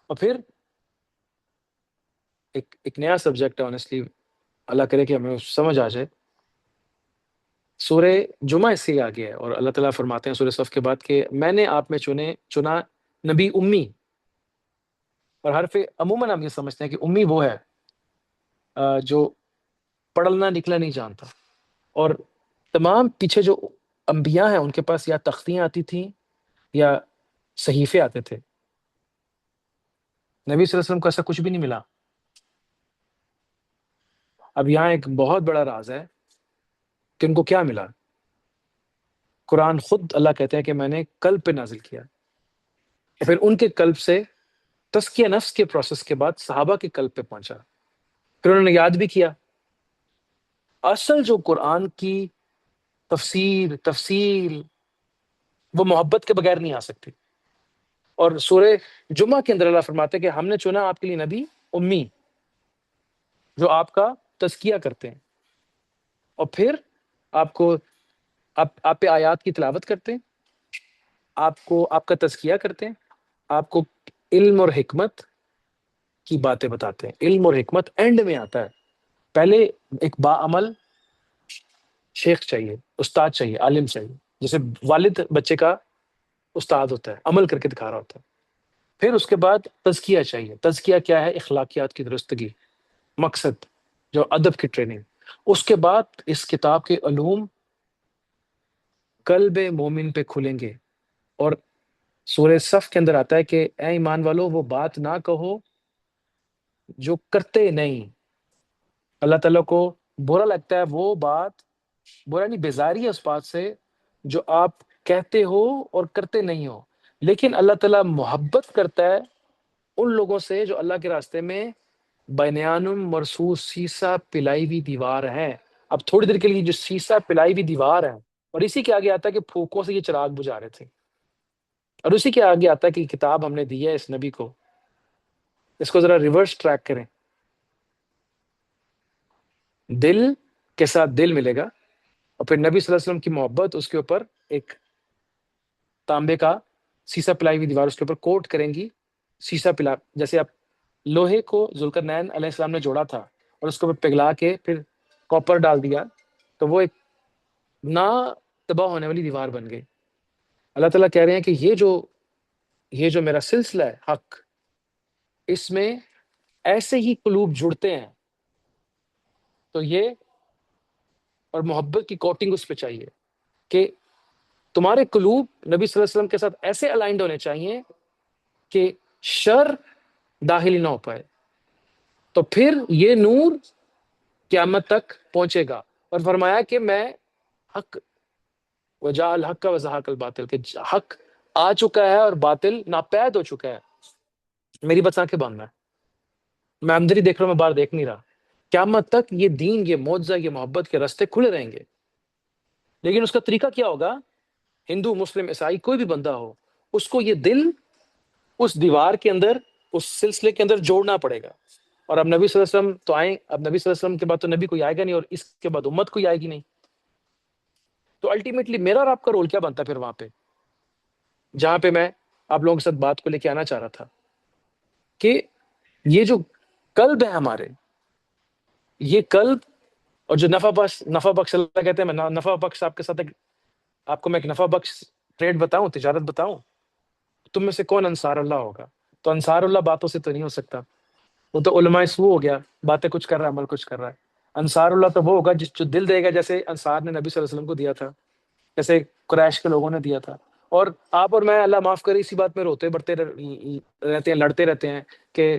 اور پھر ایک نیا سبجیکٹ ہے آنیسٹلی، اللہ کرے کہ ہمیں سمجھ آ جائے۔ سورہ جمعہ اس سے آگے ہے، اور اللہ تعالیٰ فرماتے ہیں سورہ صف کے بعد کہ میں نے آپ میں چنا نبی امی، اور حرف عموماً ہم یہ سمجھتے ہیں کہ امی وہ ہے جو پڑھنا لکھنا نہیں جانتا، اور تمام پیچھے جو انبیاء ہیں ان کے پاس یا تختیاں آتی تھیں یا صحیفے آتے تھے، نبی صلی اللہ علیہ وسلم کو ایسا کچھ بھی نہیں ملا۔ اب یہاں ایک بہت بڑا راز ہے کہ ان کو کیا ملا۔ قرآن خود اللہ کہتے ہیں کہ میں نے قلب پہ نازل کیا، پھر ان کے قلب سے تزکیہ نفس کے پروسیس کے بعد صحابہ کے قلب پہ پہنچا، پھر انہوں نے یاد بھی کیا۔ اصل جو قرآن کی تفصیل وہ محبت کے بغیر نہیں آ سکتی۔ اور سورہ جمعہ کے اندر اللہ فرماتے ہیں کہ ہم نے چنا آپ کے لیے نبی امی جو آپ کا تزکیہ کرتے ہیں، اور پھر آپ پہ آیات کی تلاوت کرتے ہیں، آپ کا تزکیہ کرتے ہیں، آپ کو علم اور حکمت کی باتیں بتاتے ہیں۔ علم اور حکمت اینڈ میں آتا ہے، پہلے ایک باعمل شیخ چاہیے، استاد چاہیے، عالم چاہیے، جیسے والد بچے کا استاد ہوتا ہے، عمل کر کے دکھا رہا ہوتا ہے۔ پھر اس کے بعد تزکیہ چاہیے۔ تزکیہ کیا ہے؟ اخلاقیات کی درستگی، مقصد جو ادب کی ٹریننگ۔ اس کے بعد اس کتاب کے علوم قلب مومن پہ کھلیں گے، اور سورہ صف کے اندر آتا ہے کہ اے ایمان والو وہ بات نہ کہو جو کرتے نہیں۔ اللہ تعالیٰ کو برا لگتا ہے وہ بات، برا نہیں بیزاری ہے اس بات سے جو آپ کہتے ہو اور کرتے نہیں ہو، لیکن اللہ تعالیٰ محبت کرتا ہے ان لوگوں سے جو اللہ کے راستے میں بنیانم مرصوص سیسا پلائی ہوئی دیوار ہے۔ اب تھوڑی دیر کے لیے جو سیسا پلائی ہوئی دیوار ہے، اور اسی کے آگے آتا ہے کہ پھوکوں سے یہ چراغ بجھا رہے تھے، اور اسی کے آگے آتا ہے کہ کتاب ہم نے دی ہے اس نبی کو۔ اس کو ذرا ریورس ٹریک کریں، دل کے ساتھ دل ملے گا، اور پھر نبی صلی اللہ علیہ وسلم کی محبت اس کے اوپر ایک تانبے کا سیسا پلائی ہوئی دیوار اس کے اوپر کوٹ کریں گی۔ سیسا پلا، جیسے آپ لوہے کو ذوالقرنین علیہ السلام نے جوڑا تھا اور اس کو پگھلا کے پھر کاپر ڈال دیا تو وہ ایک نہ تباہ ہونے والی دیوار بن گئی۔ اللہ تعالیٰ کہہ رہے ہیں کہ یہ جو میرا سلسلہ ہے حق، اس میں ایسے ہی قلوب جڑتے ہیں، تو یہ اور محبت کی کوٹنگ اس پہ چاہیے کہ تمہارے قلوب نبی صلی اللہ علیہ وسلم کے ساتھ ایسے الائنڈ ہونے چاہیے کہ شر داخل نہ ہو پائے، تو پھر یہ نور قیامت تک پہنچے گا۔ اور فرمایا کہ میں حق وجاء الحق وزہق الباطل، کہ حق آ چکا ہے اور باطل ناپید ہو چکا ہے۔ میری بس آنکھیں بند ہیں، میں اندر ہی دیکھ رہا ہوں، میں باہر دیکھ نہیں رہا۔ قیامت تک یہ دین، یہ معجزہ، یہ محبت کے راستے کھلے رہیں گے، لیکن اس کا طریقہ کیا ہوگا؟ ہندو، مسلم، عیسائی، کوئی بھی بندہ ہو، اس کو یہ دل اس دیوار کے اندر، اس سلسلے کے اندر جوڑنا پڑے گا۔ اور اب نبی صلی اللہ علیہ وسلم تو آئیں، اب نبی صلی اللہ علیہ وسلم کے بعد تو نبی کوئی آئے گا نہیں، اور اس کے بعد امت کوئی آئے گی نہیں، تو الٹیمیٹلی میرا اور آپ کا رول کیا بنتا ہے پھر وہاں پہ؟ جہاں پہ میں آپ لوگوں کے ساتھ بات کو لے کے آنا چاہ رہا تھا کہ یہ جو قلب ہے ہمارے، یہ قلب، اور جو نفع بخش اللہ کہتے ہیں، میں نفع بخش آپ کے ساتھ آپ کو میں ایک نفع بخش ٹریڈ بتاؤں، تجارت بتاؤں، تم میں سے کون انصار اللہ ہوگا؟ تو انصار اللہ باتوں سے تو نہیں ہو سکتا، وہ تو علماء سو ہو گیا، باتیں کچھ کر رہا ہے، عمل کچھ کر رہا ہے۔ انصار اللہ تو وہ ہوگا جو دل دے گا، جیسے انصار نے نبی صلی اللہ علیہ وسلم کو دیا تھا، جیسے قریش کے لوگوں نے دیا تھا۔ اور آپ اور میں، اللہ معاف کرے، اسی بات میں روتے بڑھتے رہتے ہیں، لڑتے رہتے ہیں کہ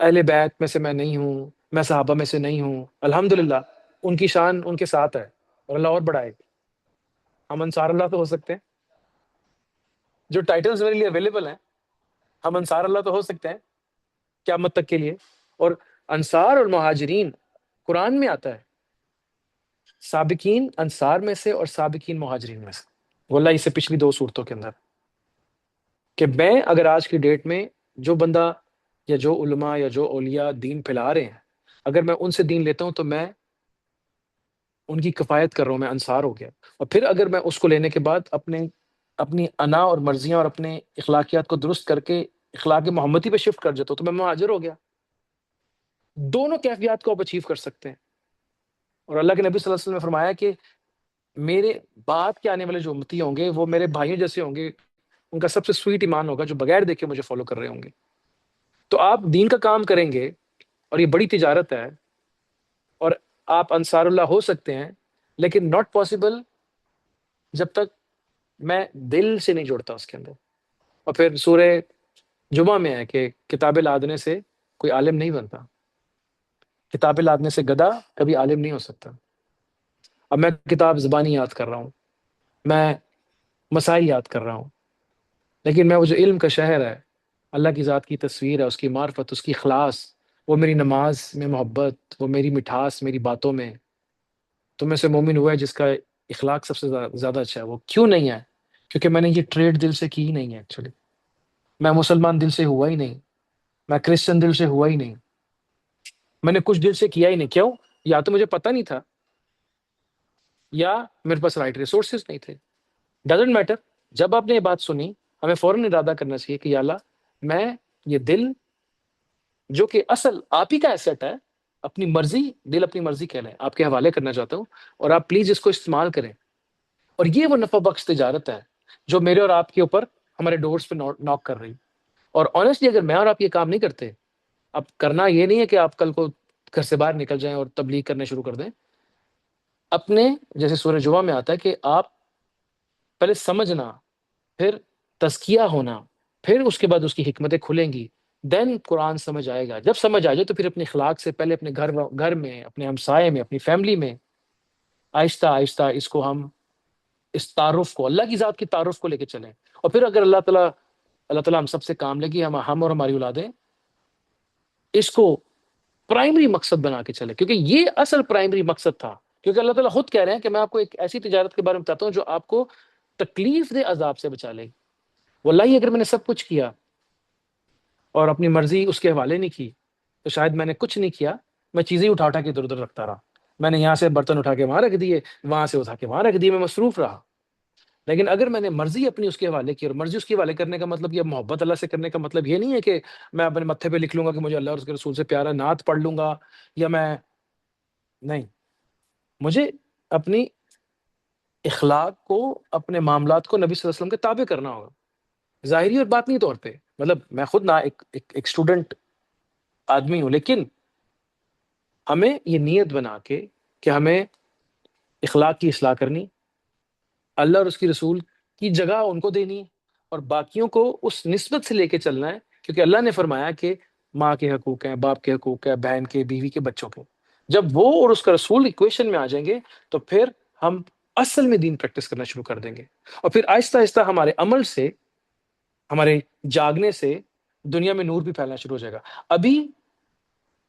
اہل بیت میں سے میں نہیں ہوں، میں صحابہ میں سے نہیں ہوں۔ الحمدللہ ان کی شان ان کے ساتھ ہے، اور اللہ اور بڑھائے، ہم انصار اللہ تو ہو سکتے ہیں۔ جو ٹائٹلز میرے لیے اویلیبل ہیں، ہم انصار اللہ تو ہو سکتے ہیں قیامت تک کے لیے۔ اور انصار اور مہاجرین قرآن میں آتا ہے، سابقین انصار میں سے اور سابقین مہاجرین میں سے، واللہ اس سے پچھلی 2 صورتوں کے اندر، کہ میں اگر آج کی ڈیٹ میں جو بندہ یا جو علماء یا جو اولیاء دین پھیلا رہے ہیں، اگر میں ان سے دین لیتا ہوں تو میں ان کی کفایت کر رہا ہوں، میں انصار ہو گیا. اور پھر اگر میں اس کو لینے کے بعد اپنی انا اور مرضیاں اور اپنے اخلاقیات کو درست کر کے اخلاق محمدی پہ شفٹ کر جاتا ہوں تو میں مہاجر ہو گیا. دونوں کیفیات کو آپ اچیو کر سکتے ہیں. اور اللہ کے نبی صلی اللہ علیہ وسلم نے فرمایا کہ میرے بعد کے آنے والے جو امتی ہوں گے وہ میرے بھائیوں جیسے ہوں گے، ان کا سب سے سویٹ ایمان ہوگا جو بغیر دیکھے مجھے فالو کر رہے ہوں گے. تو آپ دین کا کام کریں گے اور یہ بڑی تجارت ہے، اور آپ انصار اللہ ہو سکتے ہیں، لیکن ناٹ پاسبل جب تک میں دل سے نہیں جوڑتا اس کے اندر. اور پھر سورہ جمعہ میں ہے کہ کتابیں لادنے سے کوئی عالم نہیں بنتا، کتابیں لادنے سے گدھا کبھی عالم نہیں ہو سکتا. اب میں کتاب زبانی یاد کر رہا ہوں، میں مسائل یاد کر رہا ہوں، لیکن میں وہ جو علم کا شہر ہے، اللہ کی ذات کی تصویر ہے، اس کی معرفت، اس کی اخلاص، وہ میری نماز میں محبت، وہ میری مٹھاس میری باتوں میں. تم میں سے مومن ہوا ہے جس کا اخلاق سب سے زیادہ اچھا ہے. وہ کیوں نہیں ہے؟ کیونکہ میں نے یہ ٹریڈ دل سے کی ہی نہیں ہے. ایکچولی میں مسلمان دل سے ہوا ہی نہیں، میں کرسچن دل سے ہوا ہی نہیں، میں نے کچھ دل سے کیا ہی نہیں. کیوں؟ یا تو مجھے پتہ نہیں تھا، یا میرے پاس رائٹ ریسورسز نہیں تھے. Doesn't matter. جب آپ نے یہ بات سنی، ہمیں فوراً ارادہ کرنا چاہیے کہ یا اللہ، میں یہ دل جو کہ اصل آپ ہی کا ایسٹ ہے، اپنی مرضی، دل اپنی مرضی کہہ لیں، آپ کے حوالے کرنا چاہتا ہوں، اور آپ پلیز اس کو استعمال کریں. اور یہ وہ نفع بخش تجارت ہے جو میرے اور آپ کے اوپر ہمارے ڈورز پہ ناک کر رہی. اور آنیسٹلی اگر میں اور آپ یہ کام نہیں کرتے، اب کرنا یہ نہیں ہے کہ آپ کل کو گھر سے باہر نکل جائیں اور تبلیغ کرنے شروع کر دیں. اپنے جیسے سورہ جمعہ میں آتا ہے کہ آپ پہلے سمجھنا، پھر تزکیہ ہونا، پھر اس کے بعد اس کی حکمتیں کھلیں گی، دین قرآن سمجھ آئے گا. جب سمجھ آ جائے تو پھر اپنے اخلاق سے پہلے اپنے گھر میں، اپنے ہمسائے میں، اپنی فیملی میں آہستہ آہستہ اس کو ہم اس تعارف کو، اللہ کی ذات کی تعارف کو لے کے چلیں. اور پھر اگر اللہ تعالیٰ ہم سب سے کام لے گی، ہم اور ہماری اولادیں اس کو پرائمری مقصد بنا کے چلے، کیونکہ یہ اصل پرائمری مقصد تھا. کیونکہ اللہ تعالیٰ خود کہہ رہے ہیں کہ میں آپ کو ایک ایسی تجارت کے بارے میں بتاتا ہوں جو آپ کو تکلیف دے عذاب سے بچا لے گی. واللہ اگر میں نے سب کچھ کیا اور اپنی مرضی اس کے حوالے نہیں کی تو شاید میں نے کچھ نہیں کیا، میں چیزیں اٹھا کے ادھر ادھر رکھتا رہا. میں نے یہاں سے برتن اٹھا کے وہاں رکھ دیے، وہاں سے اٹھا کے وہاں رکھ دیے، میں مصروف رہا. لیکن اگر میں نے مرضی اپنی اس کے حوالے کی، اور مرضی اس کے حوالے کرنے کا مطلب یہ محبت اللہ سے کرنے کا مطلب یہ نہیں ہے کہ میں اپنے متھے پہ لکھ لوں گا کہ مجھے اللہ اور اس کے رسول سے پیارا، نعت پڑھ لوں گا، یا میں نہیں. مجھے اپنی اخلاق کو، اپنے معاملات کو نبی صلی اللہ علیہ وسلم کے تابع کرنا ہوگا، ظاہری اور باطنی طور پہ. مطلب میں خود نہ ایک اسٹوڈنٹ آدمی ہوں، لیکن ہمیں یہ نیت بنا کے کہ ہمیں اخلاق کی اصلاح کرنی، اللہ اور اس کی رسول کی جگہ ان کو دینی، اور باقیوں کو اس نسبت سے لے کے چلنا ہے. کیونکہ اللہ نے فرمایا کہ ماں کے حقوق ہیں، باپ کے حقوق ہیں، بہن کے، بیوی کے، بچوں کے. جب وہ اور اس کا رسول ایکویشن میں آ جائیں گے تو پھر ہم اصل میں دین پریکٹس کرنا شروع کر دیں گے. اور پھر آہستہ آہستہ ہمارے عمل سے، ہمارے جاگنے سے دنیا میں نور بھی پھیلنا شروع ہو جائے گا. ابھی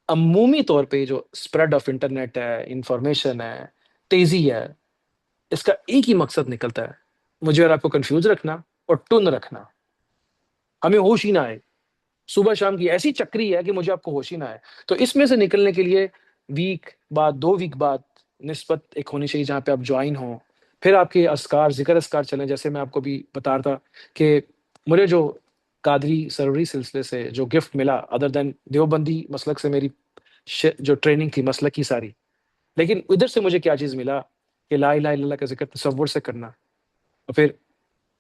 عمومی طور پہ جو اسپریڈ آف انٹرنیٹ ہے، انفارمیشن ہے، تیزی ہے، اس کا ایک ہی مقصد نکلتا ہے، مجھے اور آپ کو کنفیوز رکھنا اور ٹن رکھنا، ہمیں ہوش ہی نہ آئے. صبح شام کی ایسی چکری ہے کہ مجھے آپ کو ہوش ہی نہ آئے. تو اس میں سے نکلنے کے لیے ویک بعد، 2 ویک بعد نسبت ایک ہونی چاہیے جہاں پہ آپ جوائن ہوں. پھر آپ کے اذکار، ذکر اذکار چلیں. جیسے میں آپ کو بھی بتا رہا تھا کہ مجھے جو قادری سروری سلسلے سے جو گفٹ ملا، ادر دین دیوبندی مسلک سے میری جو ٹریننگ تھی مسلک کی ساری، لیکن ادھر سے مجھے کیا چیز ملا کہ لا الہ الا اللہ کا ذکر تصور سے کرنا، اور پھر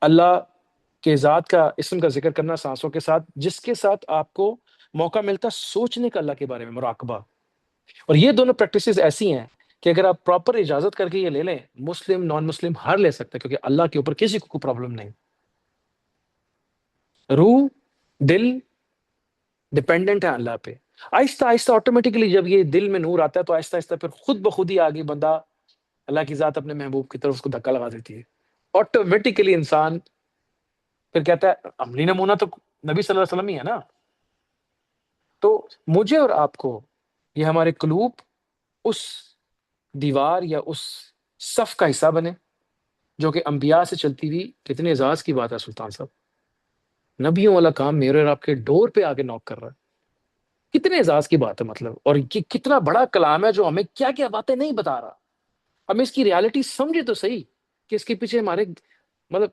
اللہ کے ذات کا، اسم کا ذکر کرنا سانسوں کے ساتھ، جس کے ساتھ آپ کو موقع ملتا سوچنے کا اللہ کے بارے میں، مراقبہ. اور یہ دونوں پریکٹسز ایسی ہیں کہ اگر آپ پراپر اجازت کر کے یہ لے لیں، مسلم نان مسلم ہر لے سکتے ہیں، کیونکہ اللہ کے اوپر کسی کو کوئی پرابلم نہیں. روح، دل ڈپینڈنٹ ہے اللہ پہ. آہستہ آہستہ آٹومیٹکلی جب یہ دل میں نور آتا ہے تو آہستہ آہستہ پھر خود بخود ہی آگے بندہ، اللہ کی ذات اپنے محبوب کی طرف اس کو دھکا لگا دیتی ہے. آٹومیٹکلی انسان پھر کہتا ہے عملی نمونہ تو نبی صلی اللہ علیہ وسلم ہی ہے نا. تو مجھے اور آپ کو یہ ہمارے قلوب اس دیوار یا اس صف کا حصہ بنے جو کہ انبیاء سے چلتی ہوئی. کتنے اعزاز کی بات ہے سلطان صاحب، نبیوں والا کام میرے اور آپ کے ڈور پہ آگے نوک کر رہا ہے. کتنے اعزاز کی بات ہے مطلب. اور یہ کتنا بڑا کلام ہے جو ہمیں کیا کیا باتیں نہیں بتا رہا. ہم اس کی ریالٹی سمجھے تو صحیح کہ اس کے پیچھے ہمارے مطلب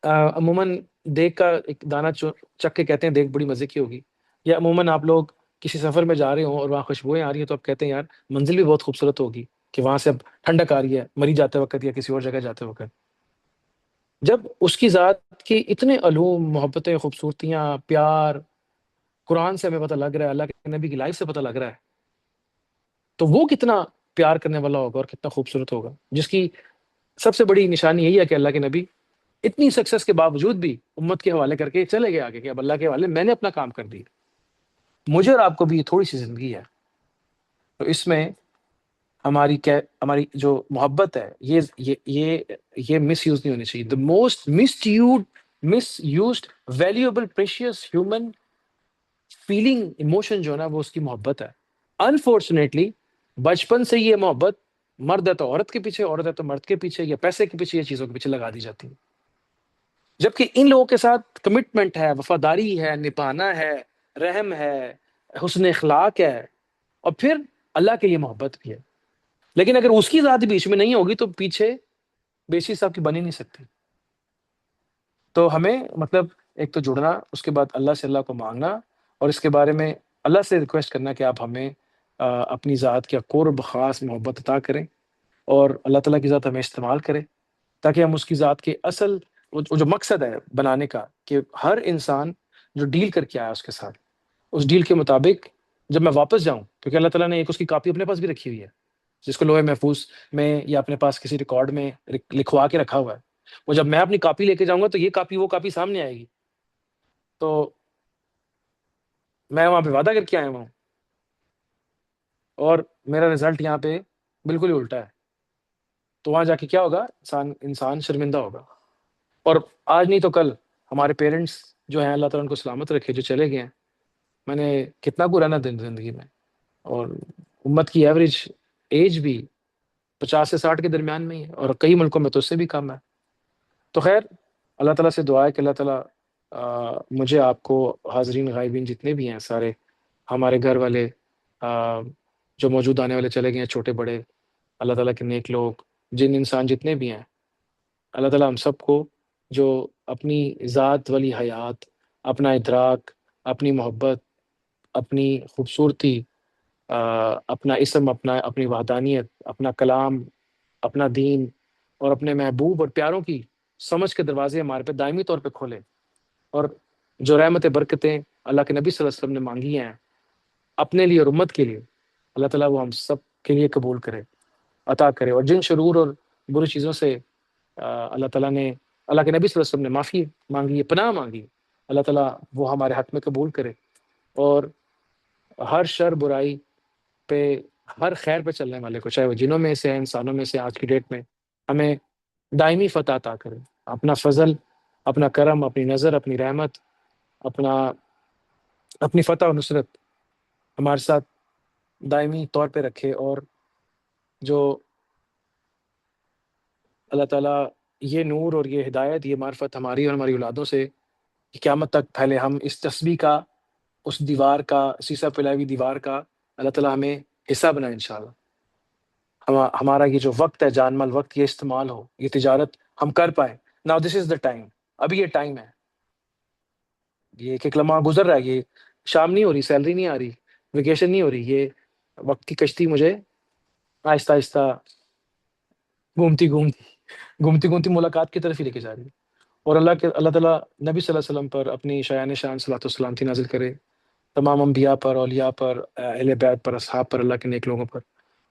عموماً دیکھ کا ایک دانہ چک کے کہتے ہیں دیکھ بڑی مزے کی ہوگی، یا عموماً آپ لوگ کسی سفر میں جا رہے ہوں اور وہاں خوشبوئیں آ رہی ہیں تو آپ کہتے ہیں یار منزل بھی بہت خوبصورت ہوگی کہ وہاں سے اب ٹھنڈک آ رہی ہے مری جاتے وقت یا کسی اور جگہ جاتے وقت. جب اس کی ذات کی اتنے علوم، محبتیں، خوبصورتیاں، پیار قرآن سے ہمیں پتہ لگ رہا ہے، اللہ کے نبی کی لائف سے پتہ لگ رہا ہے، تو وہ کتنا پیار کرنے والا ہوگا اور کتنا خوبصورت ہوگا، جس کی سب سے بڑی نشانی یہی ہے کہ اللہ کے نبی اتنی سکسیس کے باوجود بھی امت کے حوالے کر کے چلے گئے آگے کہ اب اللہ کے حوالے میں نے اپنا کام کر دیا. مجھے اور آپ کو بھی یہ تھوڑی سی زندگی ہے، تو اس میں ہماری جو محبت ہے یہ مس یوز نہیں ہونی چاہیے. The most miss used valuable precious human feeling emotion جو ہے نا وہ اس کی محبت ہے. انفارچونیٹلی بچپن سے یہ محبت مرد ہے تو عورت کے پیچھے، عورت ہے تو مرد کے پیچھے، یا پیسے کے پیچھے، یا چیزوں کے پیچھے لگا دی جاتی ہے. جبکہ ان لوگوں کے ساتھ کمٹمنٹ ہے، وفاداری ہے، نبھانا ہے، رحم ہے، حسن اخلاق ہے، اور پھر اللہ کے لیے محبت بھی ہے. لیکن اگر اس کی ذات بیچ میں نہیں ہوگی تو پیچھے بیشی صاحب کی بن ہی نہیں سکتی. تو ہمیں مطلب ایک تو جڑنا، اس کے بعد اللہ سے اللہ کو مانگنا، اور اس کے بارے میں اللہ سے ریکویسٹ کرنا کہ آپ ہمیں اپنی ذات کی قرب، خاص محبت عطا کریں، اور اللہ تعالیٰ کی ذات ہمیں استعمال کریں تاکہ ہم اس کی ذات کے اصل وہ جو مقصد ہے بنانے کا، کہ ہر انسان جو ڈیل کر کے آیا اس کے ساتھ، اس ڈیل کے مطابق جب میں واپس جاؤں، کیونکہ اللہ تعالیٰ نے ایک اس کی کاپی اپنے پاس بھی رکھی ہوئی ہے جس کو لوہے محفوظ میں یا اپنے پاس کسی ریکارڈ میں لکھوا کے رکھا ہوا ہے. وہ جب میں اپنی کاپی لے کے جاؤں گا تو یہ کاپی وہ کاپی سامنے آئے گی. تو میں وہاں پہ وعدہ کر کے آیا ہوں اور میرا رزلٹ یہاں پہ بالکل ہی الٹا ہے، تو وہاں جا کے کیا ہوگا؟ انسان شرمندہ ہوگا. اور آج نہیں تو کل ہمارے پیرنٹس جو ہیں، اللہ تعالیٰ ان کو سلامت رکھے، جو چلے گئے ہیں، میں نے کتنا برا نا دن زندگی میں، اور امت کی ایوریج ایج بھی 50 سے 60 کے درمیان میں ہی ہے، اور کئی ملکوں میں تو اس سے بھی کم ہے. تو خیر، اللہ تعالیٰ سے دعا ہے کہ اللہ تعالیٰ مجھے، آپ کو، حاضرین غائبین جتنے بھی ہیں سارے، ہمارے گھر والے، جو موجود آنے والے چلے گئے ہیں، چھوٹے بڑے، اللہ تعالیٰ کے نیک لوگ، جن انسان جتنے بھی ہیں، اللہ تعالیٰ ہم سب کو جو اپنی ذات والی حیات، اپنا ادراک، اپنی محبت، اپنی خوبصورتی، اپنا اسم، اپنی وحدانیت، اپنا کلام، اپنا دین، اور اپنے محبوب اور پیاروں کی سمجھ کے دروازے ہمارے پہ دائمی طور پہ کھولے، اور جو رحمت برکتیں اللہ کے نبی صلی اللہ علیہ وسلم نے مانگی ہیں اپنے لیے اور امت کے لیے، اللہ تعالیٰ وہ ہم سب کے لیے قبول کرے، عطا کرے. اور جن شرور اور بری چیزوں سے اللہ تعالیٰ نے، اللہ کے نبی صلی اللہ علیہ وسلم نے معافی مانگی ہے، پناہ مانگی، اللہ تعالیٰ وہ ہمارے حق میں قبول کرے، اور ہر شر برائی پہ، ہر خیر پہ چلنے والے کو، چاہے وہ جنوں میں سے ہے، انسانوں میں سے، آج کی ڈیٹ میں ہمیں دائمی فتح عطا کرے. اپنا فضل، اپنا کرم، اپنی نظر، اپنی رحمت، اپنی فتح و نصرت ہمارے ساتھ دائمی طور پہ رکھے، اور جو اللہ تعالیٰ یہ نور اور یہ ہدایت، یہ معرفت ہماری اور ہماری اولادوں سے قیامت تک پھیلے. ہم اس تسبیح کا، اس دیوار کا، سیسا پلائی ہوئی دیوار کا اللہ تعالیٰ ہمیں حصہ بنائے انشاءاللہ. ہمارا یہ جو وقت ہے، جان مال وقت، یہ استعمال ہو، یہ تجارت ہم کر پائیں. Now this is the time, ابھی یہ ٹائم ہے. یہ ایک ایک لمحہ گزر رہا ہے، یہ شام نہیں ہو رہی، سیلری نہیں آ رہی، ویکیشن نہیں ہو رہی، یہ وقت کی کشتی مجھے آہستہ آہستہ گھومتی گھومتی گھومتی گھومتی ملاقات کی طرف ہی لے کے جا رہی ہے. اور اللہ تعالیٰ نبی صلی اللہ علیہ وسلم پر اپنی شایان شان صلاۃ والسلام نازل کرے، تمام انبیاء پر، اولیاء پر، اہل بیت پر، اصحاب پر، اللہ کے نیک لوگوں پر،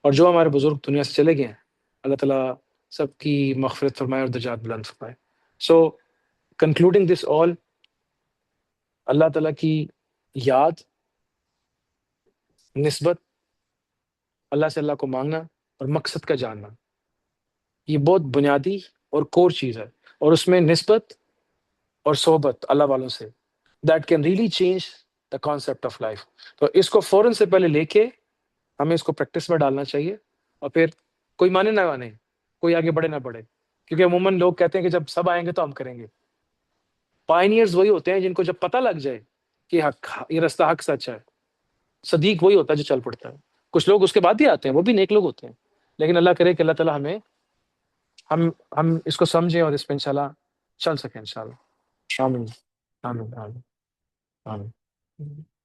اور جو ہمارے بزرگ دنیا سے چلے گئے ہیں، اللہ تعالیٰ سب کی مغفرت فرمائے اور درجات بلند فرمائے. سو کنکلوڈنگ دس آل، اللہ تعالیٰ کی یاد، نسبت، اللہ سے اللہ کو مانگنا، اور مقصد کا جاننا، یہ بہت بنیادی اور کور چیز ہے. اور اس میں نسبت اور صحبت اللہ والوں سے، that can really change the concept of life. تو اس کو فوراً سے پہلے لے کے ہمیں اس کو پریکٹس میں ڈالنا چاہیے، اور پھر کوئی مانے نہ مانے، کوئی آگے بڑھے نہ بڑھے، کیونکہ عموماً لوگ کہتے ہیں کہ جب سب آئیں گے تو ہم کریں گے. پائنیئرز وہی ہوتے ہیں جن کو جب پتہ لگ جائے کہ حق، یہ رستہ حق سچ ہے. صدیق وہی ہوتا ہے جو چل پڑتا ہے. کچھ لوگ اس کے بعد بھی آتے ہیں، وہ بھی نیک لوگ ہوتے ہیں، لیکن اللہ کرے کہ اللہ تعالیٰ ہمیں ہم اس کو سمجھیں اور اس پہ انشاءاللہ چل سکیں انشاءاللہ۔ آمین آمین آمین آمین۔